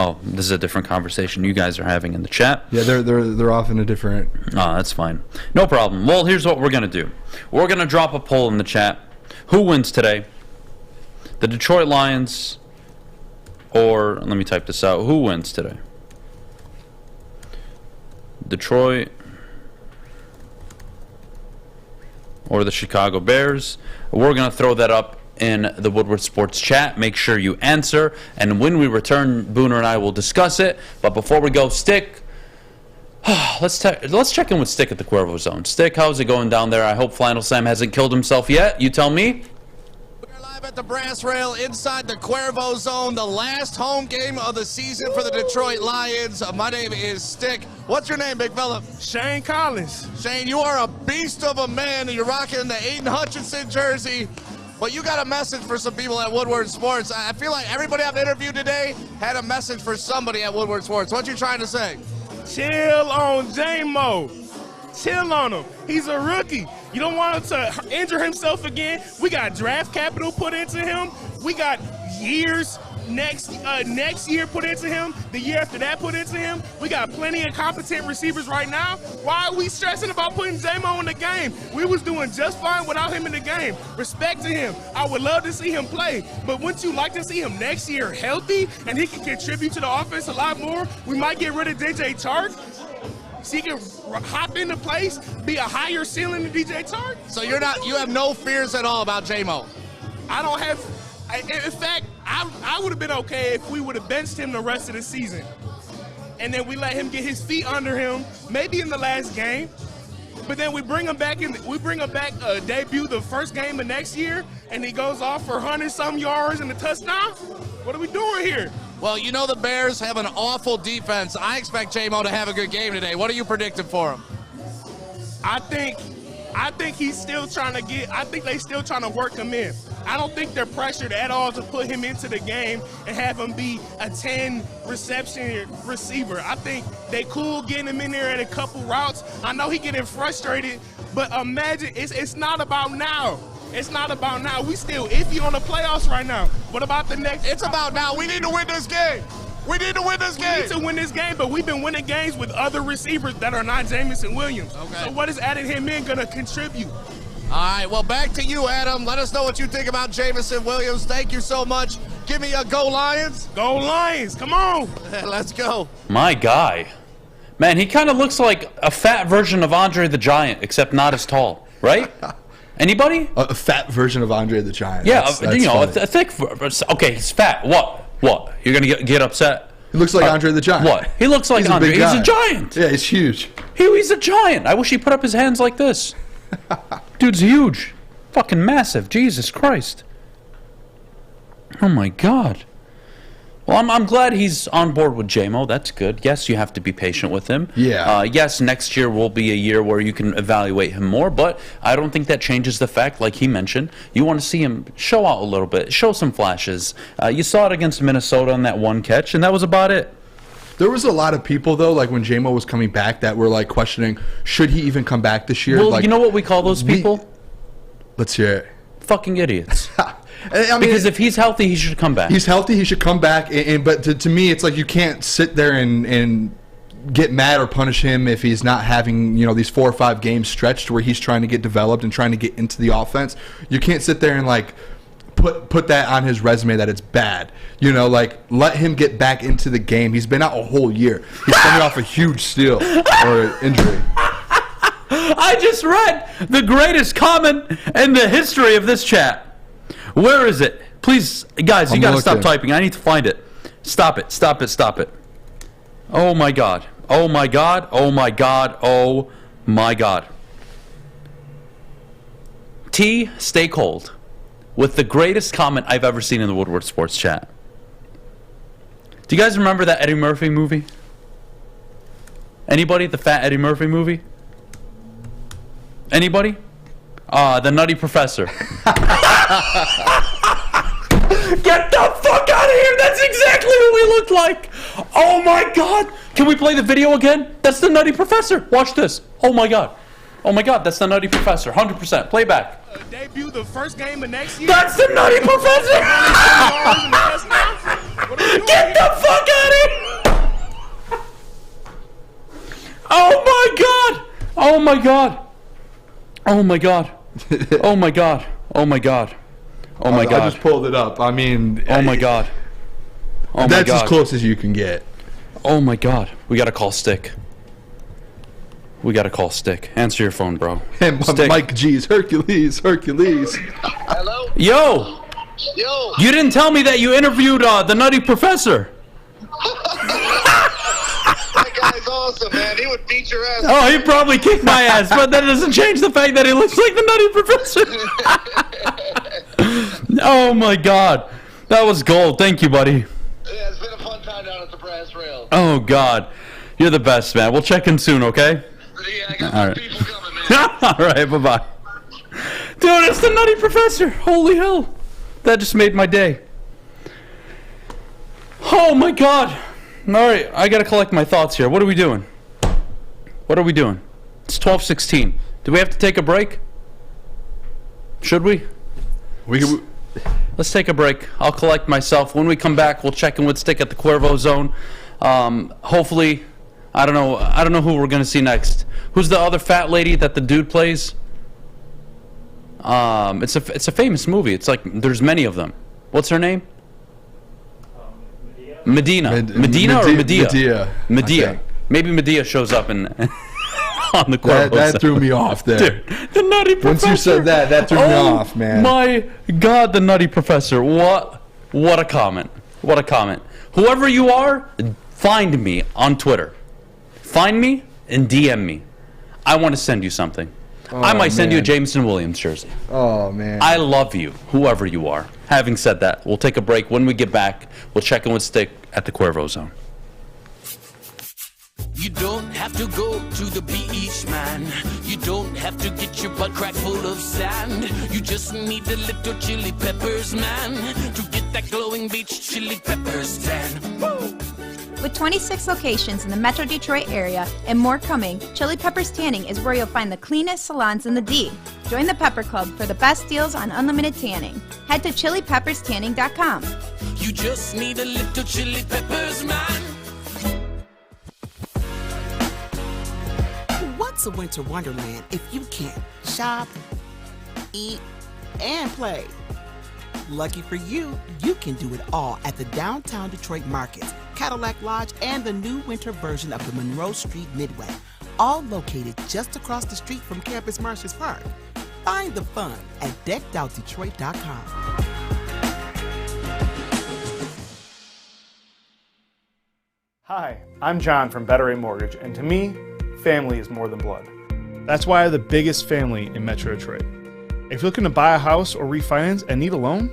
Oh, this is a different conversation you guys are having in the chat. Yeah, they're off in a different. Oh, that's fine. No problem. Well, here's what we're going to do. We're going to drop a poll in the chat. Who wins today? The Detroit Lions or, let me type this out. Who wins today? Detroit or the Chicago Bears? We're going to throw that up in the Woodward Sports chat. Make sure you answer, and when we return, Booner and I will discuss it. But before we go, Stick, let's check in with Stick at the Cuervo Zone. Stick, how's it going down there? I hope Flannel Sam hasn't killed himself yet. You tell me. We're live at the Brass Rail inside the Cuervo Zone, the last home game of the season for the Detroit Lions. My name is Stick. What's your name, big fella? Shane Collins. Shane, you are a beast of a man. You're rocking the Aiden Hutchinson jersey. But you got a message for some people at Woodward Sports. I feel like everybody I've interviewed today had a message for somebody at Woodward Sports. What you trying to say? Chill on J-Mo. Chill on him. He's a rookie. You don't want him to injure himself again. We got draft capital put into him. We got years next year put into him. The year after that put into him. We got plenty of competent receivers right now. Why are we stressing about putting J-Mo in the game? We was doing just fine without him in the game. Respect to him. I would love to see him play, but wouldn't you like to see him next year healthy and he can contribute to the offense a lot more? We might get rid of DJ Chark. So he can hop into place, be a higher ceiling than DJ Chark. So you have no fears at all about J-Mo? I don't have. In fact, I would have been okay if we would have benched him the rest of the season, and then we let him get his feet under him, maybe in the last game. But then we bring him back debut the first game of next year, and he goes off for 100-some yards and a touchdown. What are we doing here? Well, you know the Bears have an awful defense. I expect J-Mo to have a good game today. What are you predicting for him? I think he's still trying to get. I think they still trying to work him in. I don't think they're pressured at all to put him into the game and have him be a 10-reception receiver. I think they cool getting him in there at a couple routes. I know he getting frustrated, but imagine it's not about now. It's not about now. We still iffy on the playoffs right now. What about the next? It's about now. We need to win this game. We need to win this game. We need to win this game, but we've been winning games with other receivers that are not Jamison Williams. Okay. So what is adding him in going to contribute? All right, well, back to you, Adam. Let us know what you think about Jamison Williams. Thank you so much. Give me a Go Lions. Go Lions. Come on. Let's go. My guy. Man, he kind of looks like a fat version of Andre the Giant, except not as tall, right? Anybody? A fat version of Andre the Giant. Yeah, that's a thick. Okay, he's fat. What? You're going to get upset? He looks like Andre the Giant. What? He looks like Andre. He's a giant. Yeah, he's huge. He's a giant. I wish he put up his hands like this. Dude's huge. Fucking massive. Jesus Christ. Oh, my God. Well, I'm glad he's on board with J-Mo. That's good. Yes, you have to be patient with him. Yeah. Yes, next year will be a year where you can evaluate him more, but I don't think that changes the fact, like he mentioned, you want to see him show out a little bit, show some flashes. You saw it against Minnesota on that one catch, and that was about it. There was a lot of people, though, like when J-Mo was coming back, that were like questioning, should he even come back this year? Well, like, you know what we call those people? Let's hear it. Fucking idiots. I mean, because if he's healthy, he should come back. He's healthy, he should come back. But to me, it's like you can't sit there and get mad or punish him if he's not having, these 4 or 5 games stretched where he's trying to get developed and trying to get into the offense. You can't sit there and like put that on his resume that it's bad. Let him get back into the game. He's been out a whole year. He's coming off a huge steal or injury. I just read the greatest comment in the history of this chat. Where is it? Please, guys, you got to stop typing. I need to find it. Stop it. Stop it. Stop it. Oh, my God. Oh, my God. Oh, my God. Oh, my God. T, stay cold. With the greatest comment I've ever seen in the Woodward Sports chat. Do you guys remember that Eddie Murphy movie? Anybody? The fat Eddie Murphy movie? Anybody? The Nutty Professor. Get the fuck out of here! That's exactly what we look like! Oh my God! Can we play the video again? That's the Nutty Professor! Watch this! Oh my God! Oh my God, that's the Nutty Professor. 100%. Play back. Debut the first game of next year. That's the Nutty Professor! Get the fuck out of here! Oh my god! Oh my god! Oh my god! Oh my god! Oh my god! Oh my god! I just pulled it up. I mean, oh my god! Oh my that's god. as close as you can get. Oh my god! We gotta call Stick. We gotta call Stick. Answer your phone, bro. And Mike G's Hercules. Hello? Yo! Yo! You didn't tell me that you interviewed the Nutty Professor. That guy's awesome, man. He would beat your ass. Oh, he probably kicked my ass, but that doesn't change the fact that he looks like the Nutty Professor. Oh my god. That was gold. Thank you, buddy. Yeah, it's been a fun time down at the Brass Rail. Oh god. You're the best, man. We'll check in soon, okay? Yeah, I got all right. People coming, man. All right, bye-bye. Dude, it's the Nutty Professor. Holy hell. That just made my day. Oh my god. All right, I gotta collect my thoughts here. What are we doing? What are we doing? It's 12:16. Do we have to take a break? Should we? Let's take a break. I'll collect myself. When we come back, we'll check in with Stick at the Cuervo Zone. Hopefully, I don't know who we're gonna see next. Who's the other fat lady that the dude plays? It's a famous movie. It's like there's many of them. What's her name? Medina or Medea? Medea. Maybe Medea shows up in on the Cuervo. That threw me off there. Dude, the Nutty Professor. Once you said that threw me off, man. My God, the Nutty Professor. What a comment. What a comment. Whoever you are, find me on Twitter. Find me and DM me. I want to send you something. I might send you a Jameson Williams jersey. Oh, man. I love you, whoever you are. Having said that, we'll take a break. When we get back, we'll check in with Stick at the Cuervo Zone. You don't have to go to the beach, man. You don't have to get your butt crack full of sand. You just need a little chili peppers, man, to get that glowing beach chili peppers tan. Woo! With 26 locations in the Metro Detroit area and more coming, Chili Peppers Tanning is where you'll find the cleanest salons in the D. Join the Pepper Club for the best deals on unlimited tanning. Head to chilipepperstanning.com. You just need a little chili peppers, man. What's a winter wonderland if you can't shop, eat, and play? Lucky for you, you can do it all at the Downtown Detroit Markets, Cadillac Lodge, and the new winter version of the Monroe Street Midway, all located just across the street from Campus Martius Park. Find the fun at deckedoutdetroit.com. Hi, I'm John from Better Rate Mortgage, and to me, family is more than blood. That's why I have the biggest family in Metro Detroit. If you're looking to buy a house or refinance and need a loan,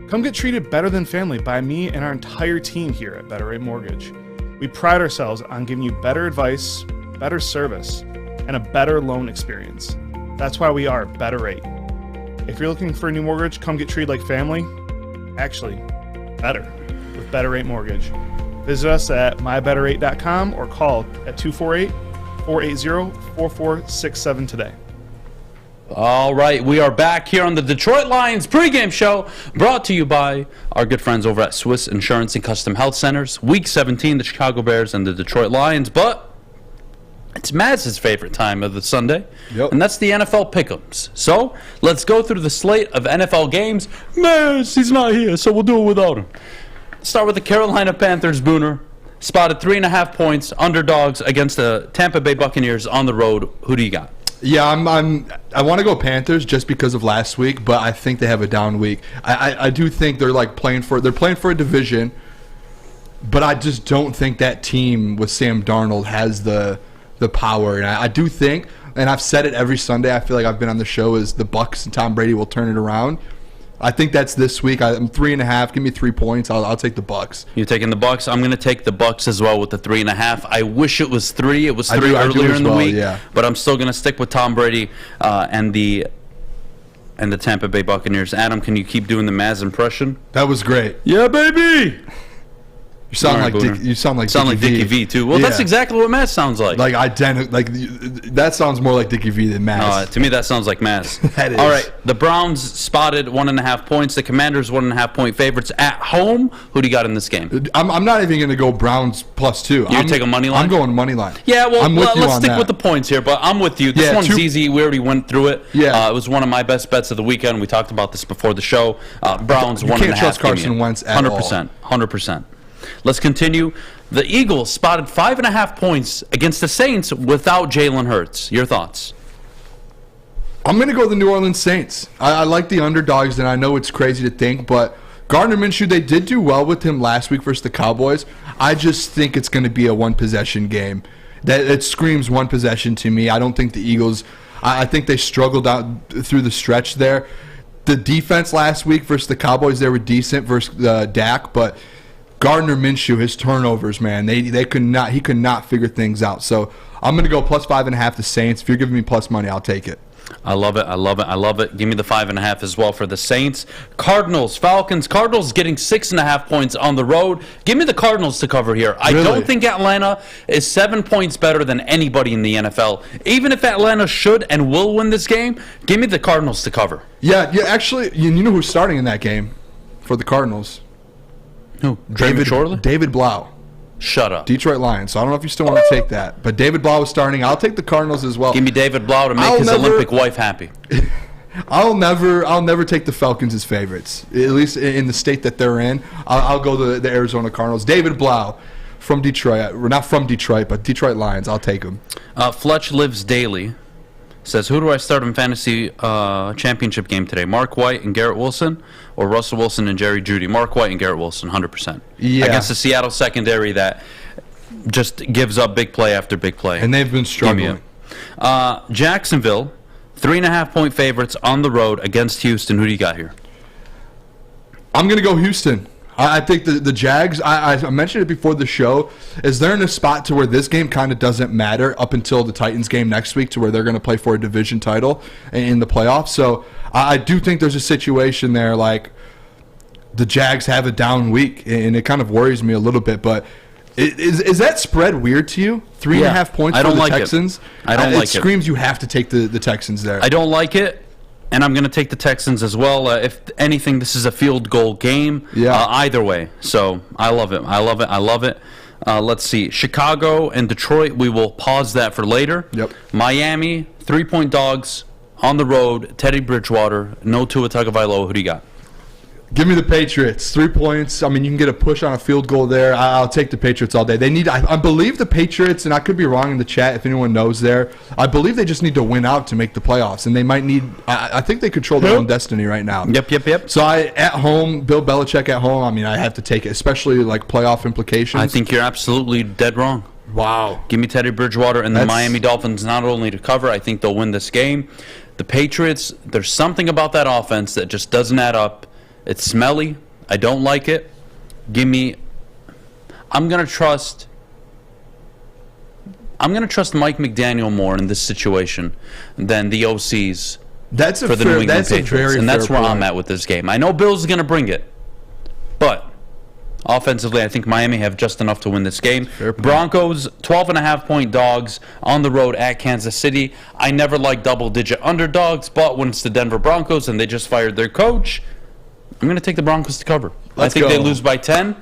come get treated better than family by me and our entire team here at Better Rate Mortgage. We pride ourselves on giving you better advice, better service, and a better loan experience. That's why we are Better Rate. If you're looking for a new mortgage, come get treated like family. Actually, better with Better Rate Mortgage. Visit us at mybetterrate.com or call at 248-480-4467 today. All right, we are back here on the Detroit Lions pregame show, brought to you by our good friends over at Swiss Insurance and Custom Health Centers. Week 17, the Chicago Bears and the Detroit Lions, but it's Maz's favorite time of the Sunday, and that's the NFL Pick'ems. So let's go through the slate of NFL games. Maz, he's not here, so we'll do it without him. Start with the Carolina Panthers. Booner spotted 3.5 points, underdogs against the Tampa Bay Buccaneers on the road. Who do you got? Yeah, I want to go Panthers just because of last week, but I think they have a down week. I do think they're playing for a division, but I just don't think that team with Sam Darnold has the power. And I do think, and I've said it every Sunday, I feel like I've been on the show, is the Bucs and Tom Brady will turn it around. I think that's this week. I'm 3.5. Give me 3 points. I'll take the Bucs. You're taking the Bucs. I'm going to take the Bucs as well with the 3.5. I wish it was 3. It was 3 earlier in the week. Yeah. But I'm still going to stick with Tom Brady and the Tampa Bay Buccaneers. Adam, can you keep doing the Maz impression? That was great. Yeah, baby. You sound like Booner. you sound like Dickie V too. Well, that's exactly what Mass sounds like. Like that sounds more like Dickie V than Mass. To me, that sounds like Mass. That is. All right, the Browns spotted 1.5 points. The Commanders 1.5 point favorites at home. Who do you got in this game? I'm not even going to go Browns +2. You're taking money line? I'm going money line. Yeah, well, let's stick that. with the points here, but I'm with you. This one's easy. We already went through it. Yeah. It was one of my best bets of the weekend. We talked about this before the show. Browns You 1.5. can't trust Carson Wentz at all. 100%. Let's continue. The Eagles spotted 5.5 points against the Saints without Jalen Hurts. Your thoughts? I'm going to go the New Orleans Saints. I like the underdogs, and I know it's crazy to think, but Gardner Minshew, they did do well with him last week versus the Cowboys. I just think it's going to be a one-possession game. It screams one possession to me. I don't think the Eagles, I think they struggled out through the stretch there. The defense last week versus the Cowboys, they were decent versus Dak, but Gardner Minshew, his turnovers, man, he could not figure things out. So I'm going to go +5.5 the Saints. If you're giving me plus money, I'll take it. I love it. Give me the 5.5 as well for the Saints. Cardinals, Falcons. Cardinals getting 6.5 points on the road. Give me the Cardinals to cover here. I don't think Atlanta is 7 points better than anybody in the NFL. Even if Atlanta should and will win this game, give me the Cardinals to cover. Yeah. Actually, you know who's starting in that game for the Cardinals? Who? David Blau. Shut up. Detroit Lions. So I don't know if you still want to take that. But David Blau is starting. I'll take the Cardinals as well. Give me David Blau to make his Olympic wife happy. I'll never take the Falcons as favorites, at least in the state that they're in. I'll go the Arizona Cardinals. David Blau from Detroit. We're not from Detroit, but Detroit Lions. I'll take him. Fletch Lives Daily says, who do I start in fantasy championship game today? Mark White and Garrett Wilson, or Russell Wilson and Jerry Jeudy? Mark White and Garrett Wilson, 100%. Yeah. Against the Seattle secondary that just gives up big play after big play. And they've been struggling. Jacksonville, 3.5 point favorites on the road against Houston. Who do you got here? I'm going to go Houston. I think the Jags, I mentioned it before the show, is they're in a spot to where this game kind of doesn't matter up until the Titans game next week, to where they're going to play for a division title in the playoffs. So I do think there's a situation there like the Jags have a down week, and it kind of worries me a little bit. But is that spread weird to you? 3.5 points for the Texans? I don't like it. It screams you have to take the Texans there. I don't like it. And I'm going to take the Texans as well. If anything, this is a field goal game. Either way. So I love it. Let's see. Chicago and Detroit, we will pause that for later. Yep. Miami, 3-point dogs on the road. Teddy Bridgewater, no Tua Tagovailoa. Who do you got? Give me the Patriots. 3 points. I mean, you can get a push on a field goal there. I'll take the Patriots all day. They need. I believe the Patriots, and I could be wrong in the chat if anyone knows there. I believe they just need to win out to make the playoffs, and they might need. I think they control their own destiny right now. Yep. So at home, Bill Belichick at home. I mean, I have to take it, especially like playoff implications. I think you're absolutely dead wrong. Wow. Give me Teddy Bridgewater and the Miami Dolphins not only to cover. I think they'll win this game. The Patriots. There's something about that offense that just doesn't add up. It's smelly. I don't like it. I'm gonna trust Mike McDaniel more in this situation than the OCs for the New England Patriots. And that's where I'm at with this game. I know Bill's gonna bring it, but offensively, I think Miami have just enough to win this game. Broncos, 12.5 point dogs on the road at Kansas City. I never like double-digit underdogs, but when it's the Denver Broncos and they just fired their coach, I'm going to take the Broncos to cover. I think they lose by 10.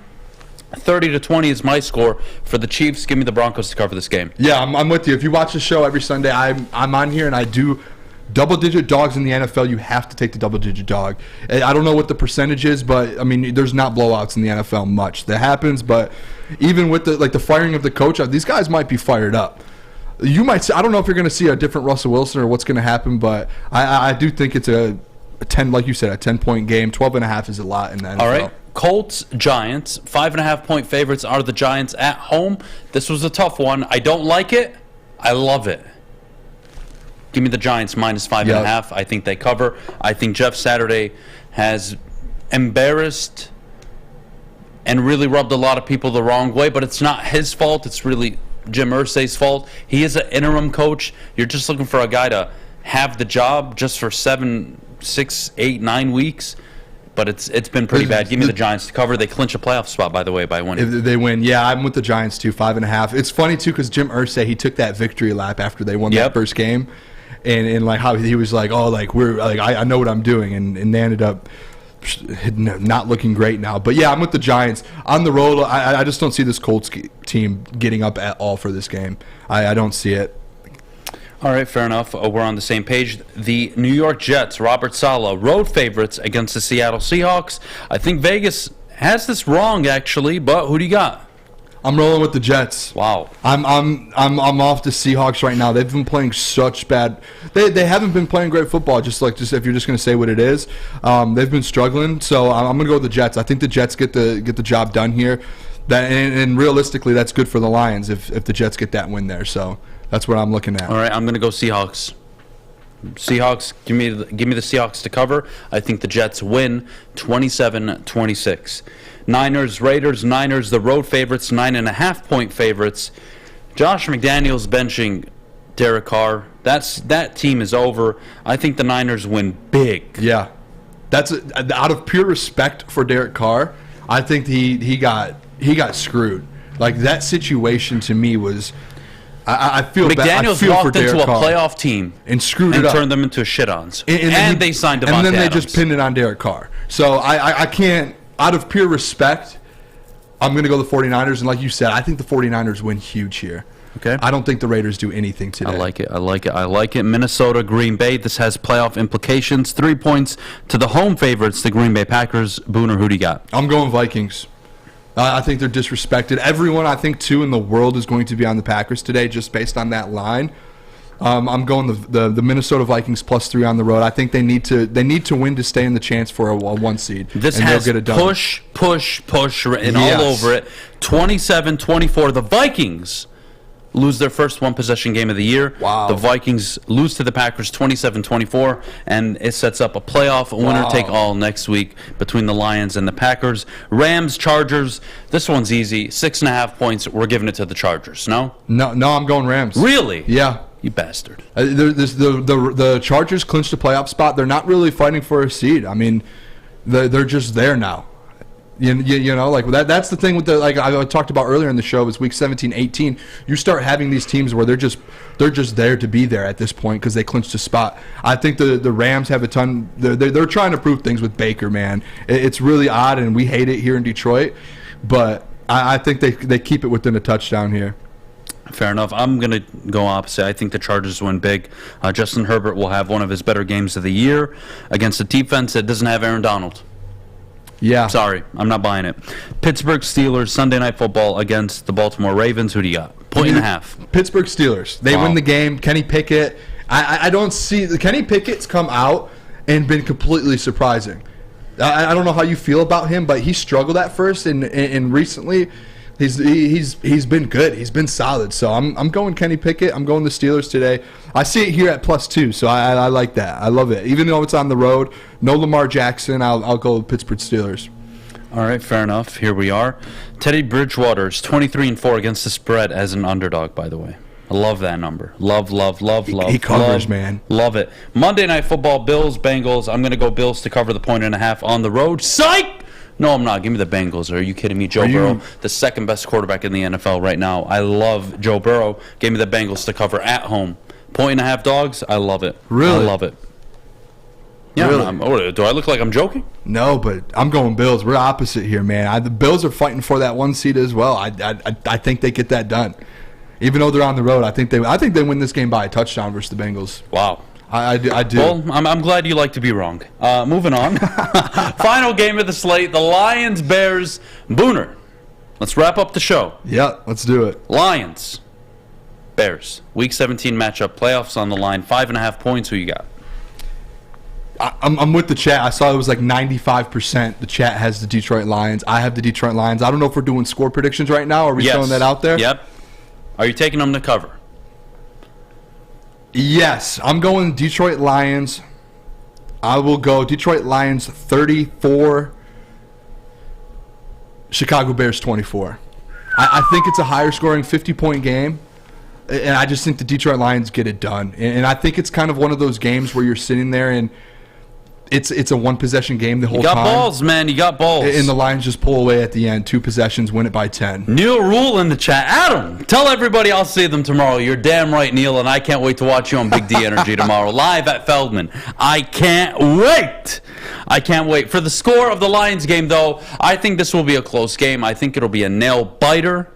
30-20 is my score for the Chiefs. Give me the Broncos to cover this game. Yeah, I'm with you. If you watch the show every Sunday, I'm on here and I do double-digit dogs in the NFL. You have to take the double-digit dog. I don't know what the percentage is, but I mean, there's not blowouts in the NFL much. That happens, but even with the firing of the coach, these guys might be fired up. You might. I don't know if you're going to see a different Russell Wilson or what's going to happen, but I do think it's a 10, like you said, a 10-point game. 12.5 is a lot in the NFL. All right. Colts, Giants. 5.5 point favorites are the Giants at home. This was a tough one. I don't like it. I love it. Give me the Giants minus 5.5. Yep. I think they cover. I think Jeff Saturday has embarrassed and really rubbed a lot of people the wrong way, but it's not his fault. It's really Jim Irsay's fault. He is an interim coach. You're just looking for a guy to have the job just for 7, 6, 8, 9 weeks. but it's been pretty bad. Give me the Giants to cover. They clinch a playoff spot, by the way, by winning. If they win, yeah, I'm with the Giants too, 5.5. It's funny too because Jim Irsay, he took that victory lap after they won that first game, and like how he was like, oh, like we're like I know what I'm doing, and they ended up not looking great now. But yeah, I'm with the Giants on the road. I just don't see this Colts team getting up at all for this game. I don't see it. All right, fair enough. We're on the same page. The New York Jets, Robert Saleh, road favorites against the Seattle Seahawks. I think Vegas has this wrong, actually, but who do you got? I'm rolling with the Jets. Wow. I'm off the Seahawks right now. They've been playing such bad. They haven't been playing great football. Just if you're just going to say what it is, they've been struggling. So I'm going to go with the Jets. I think the Jets get the job done here. And realistically, that's good for the Lions if the Jets get that win there. So that's what I'm looking at. All right, I'm going to go Seahawks. Seahawks, give me the Seahawks to cover. I think the Jets win 27-26. Niners, Raiders, Niners, the road favorites, 9.5-point favorites. Josh McDaniels benching Derek Carr. That team is over. I think the Niners win big. Yeah, that's out of pure respect for Derek Carr. I think he got screwed. Like that situation to me was. I feel bad. McDaniels walked into a playoff team and screwed it and up. turned them into shit-ons. And they signed Devontae And then they Adams. just pinned it on Derek Carr. So I can't, out of pure respect, I'm going to go the 49ers. And like you said, I think the 49ers win huge here. Okay. I don't think the Raiders do anything today. I like it. Minnesota, Green Bay. This has playoff implications. 3 points to the home favorites, the Green Bay Packers. Booner, who do you got? I'm going Vikings. I think they're disrespected. Everyone, I think, too, in the world is going to be on the Packers today just based on that line. I'm going the Minnesota Vikings +3 on the road. I think they need to win to stay in the chance for a 1 seed. This and has they'll get it done. push written all over it. 27-24. The Vikings lose their first one-possession game of the year. Wow. The Vikings lose to the Packers 27-24, and it sets up a playoff winner-take-all next week between the Lions and the Packers. Rams, Chargers, this one's easy. 6.5 points. We're giving it to the Chargers, no? No, I'm going Rams. Really? Yeah. You bastard. The Chargers clinched a playoff spot. They're not really fighting for a seed. I mean, they're just there now. You know, like that's the thing with the, like I talked about earlier in the show, is week 17, 18. You start having these teams where they're just there to be there at this point because they clinched a spot. I think the Rams have a ton. They're trying to prove things with Baker, man. It's really odd, and we hate it here in Detroit, but I think they keep it within a touchdown here. Fair enough. I'm going to go opposite. I think the Chargers win big. Justin Herbert will have one of his better games of the year against a defense that doesn't have Aaron Donald. Yeah. Sorry, I'm not buying it. Pittsburgh Steelers, Sunday Night Football against the Baltimore Ravens. Who do you got? 1.5. Pittsburgh Steelers. They win the game. Kenny Pickett. I don't see – Kenny Pickett's come out and been completely surprising. I don't know how you feel about him, but he struggled at first, and recently he's been good. He's been solid. So I'm going Kenny Pickett. I'm going the Steelers today. I see it here at +2, so I like that. I love it. Even though it's on the road, no Lamar Jackson, I'll go with Pittsburgh Steelers. All right, fair enough. Here we are. Teddy Bridgewater's 23-4 against the spread as an underdog, by the way. I love that number. Love. He covers, man. Love it. Monday Night Football, Bills, Bengals. I'm going to go Bills to cover the 1.5 on the road. Psych! No, I'm not. Give me the Bengals. Are you kidding me? Joe Burrow, the second best quarterback in the NFL right now. I love Joe Burrow. Give me the Bengals to cover at home. 1.5 dogs. I love it. Really? I love it. Yeah. Really? Do I look like I'm joking? No, but I'm going Bills. We're opposite here, man. The Bills are fighting for that 1 seed as well. I think they get that done. Even though they're on the road, I think they win this game by a touchdown versus the Bengals. Wow. I do. Well, I'm glad you like to be wrong. Moving on. Final game of the slate, the Lions, Bears, Booner. Let's wrap up the show. Yeah, let's do it. Lions, Bears, Week 17 matchup, playoffs on the line, 5.5 points. Who you got? I'm with the chat. I saw it was like 95%. The chat has the Detroit Lions. I have the Detroit Lions. I don't know if we're doing score predictions right now. Are we throwing that out there? Yep. Are you taking them to cover? Yes, I'm going Detroit Lions. I will go Detroit Lions 34, Chicago Bears 24. I think it's a higher scoring 50-point game, and I just think the Detroit Lions get it done. And I think it's kind of one of those games where you're sitting there and it's a one-possession game the whole You got time. balls, man. You got balls. And the Lions just pull away at the end. 2 possessions, win it by 10. Neil Rule in the chat. Adam, tell everybody I'll see them tomorrow. You're damn right, Neil, and I can't wait to watch you on Big D Energy tomorrow, live at Feldman. I can't wait. I can't wait. For the score of the Lions game, though, I think this will be a close game. I think it'll be a nail-biter.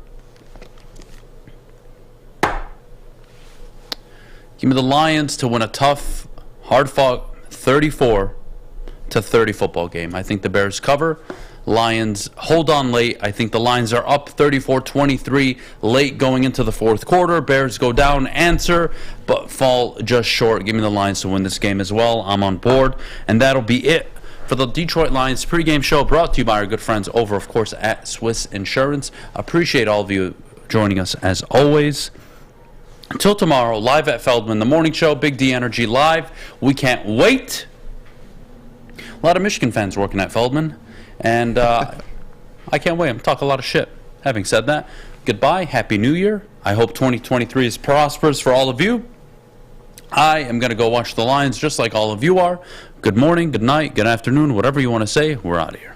Give me the Lions to win a tough, hard-fought 34-30 football game. I think the Bears cover. Lions hold on late. I think the Lions are up 34-23 late going into the fourth quarter. Bears go down, answer, but fall just short. Give me the Lions to win this game as well. I'm on board. And that'll be it for the Detroit Lions pregame show, brought to you by our good friends over, of course, at Swiss Insurance. Appreciate all of you joining us as always. Until tomorrow, live at Feldman, the morning show, Big D Energy Live. We can't wait. A lot of Michigan fans working at Feldman, and I can't wait. I'm talking a lot of shit. Having said that, goodbye. Happy New Year. I hope 2023 is prosperous for all of you. I am going to go watch the Lions just like all of you are. Good morning, good night, good afternoon, whatever you want to say. We're out of here.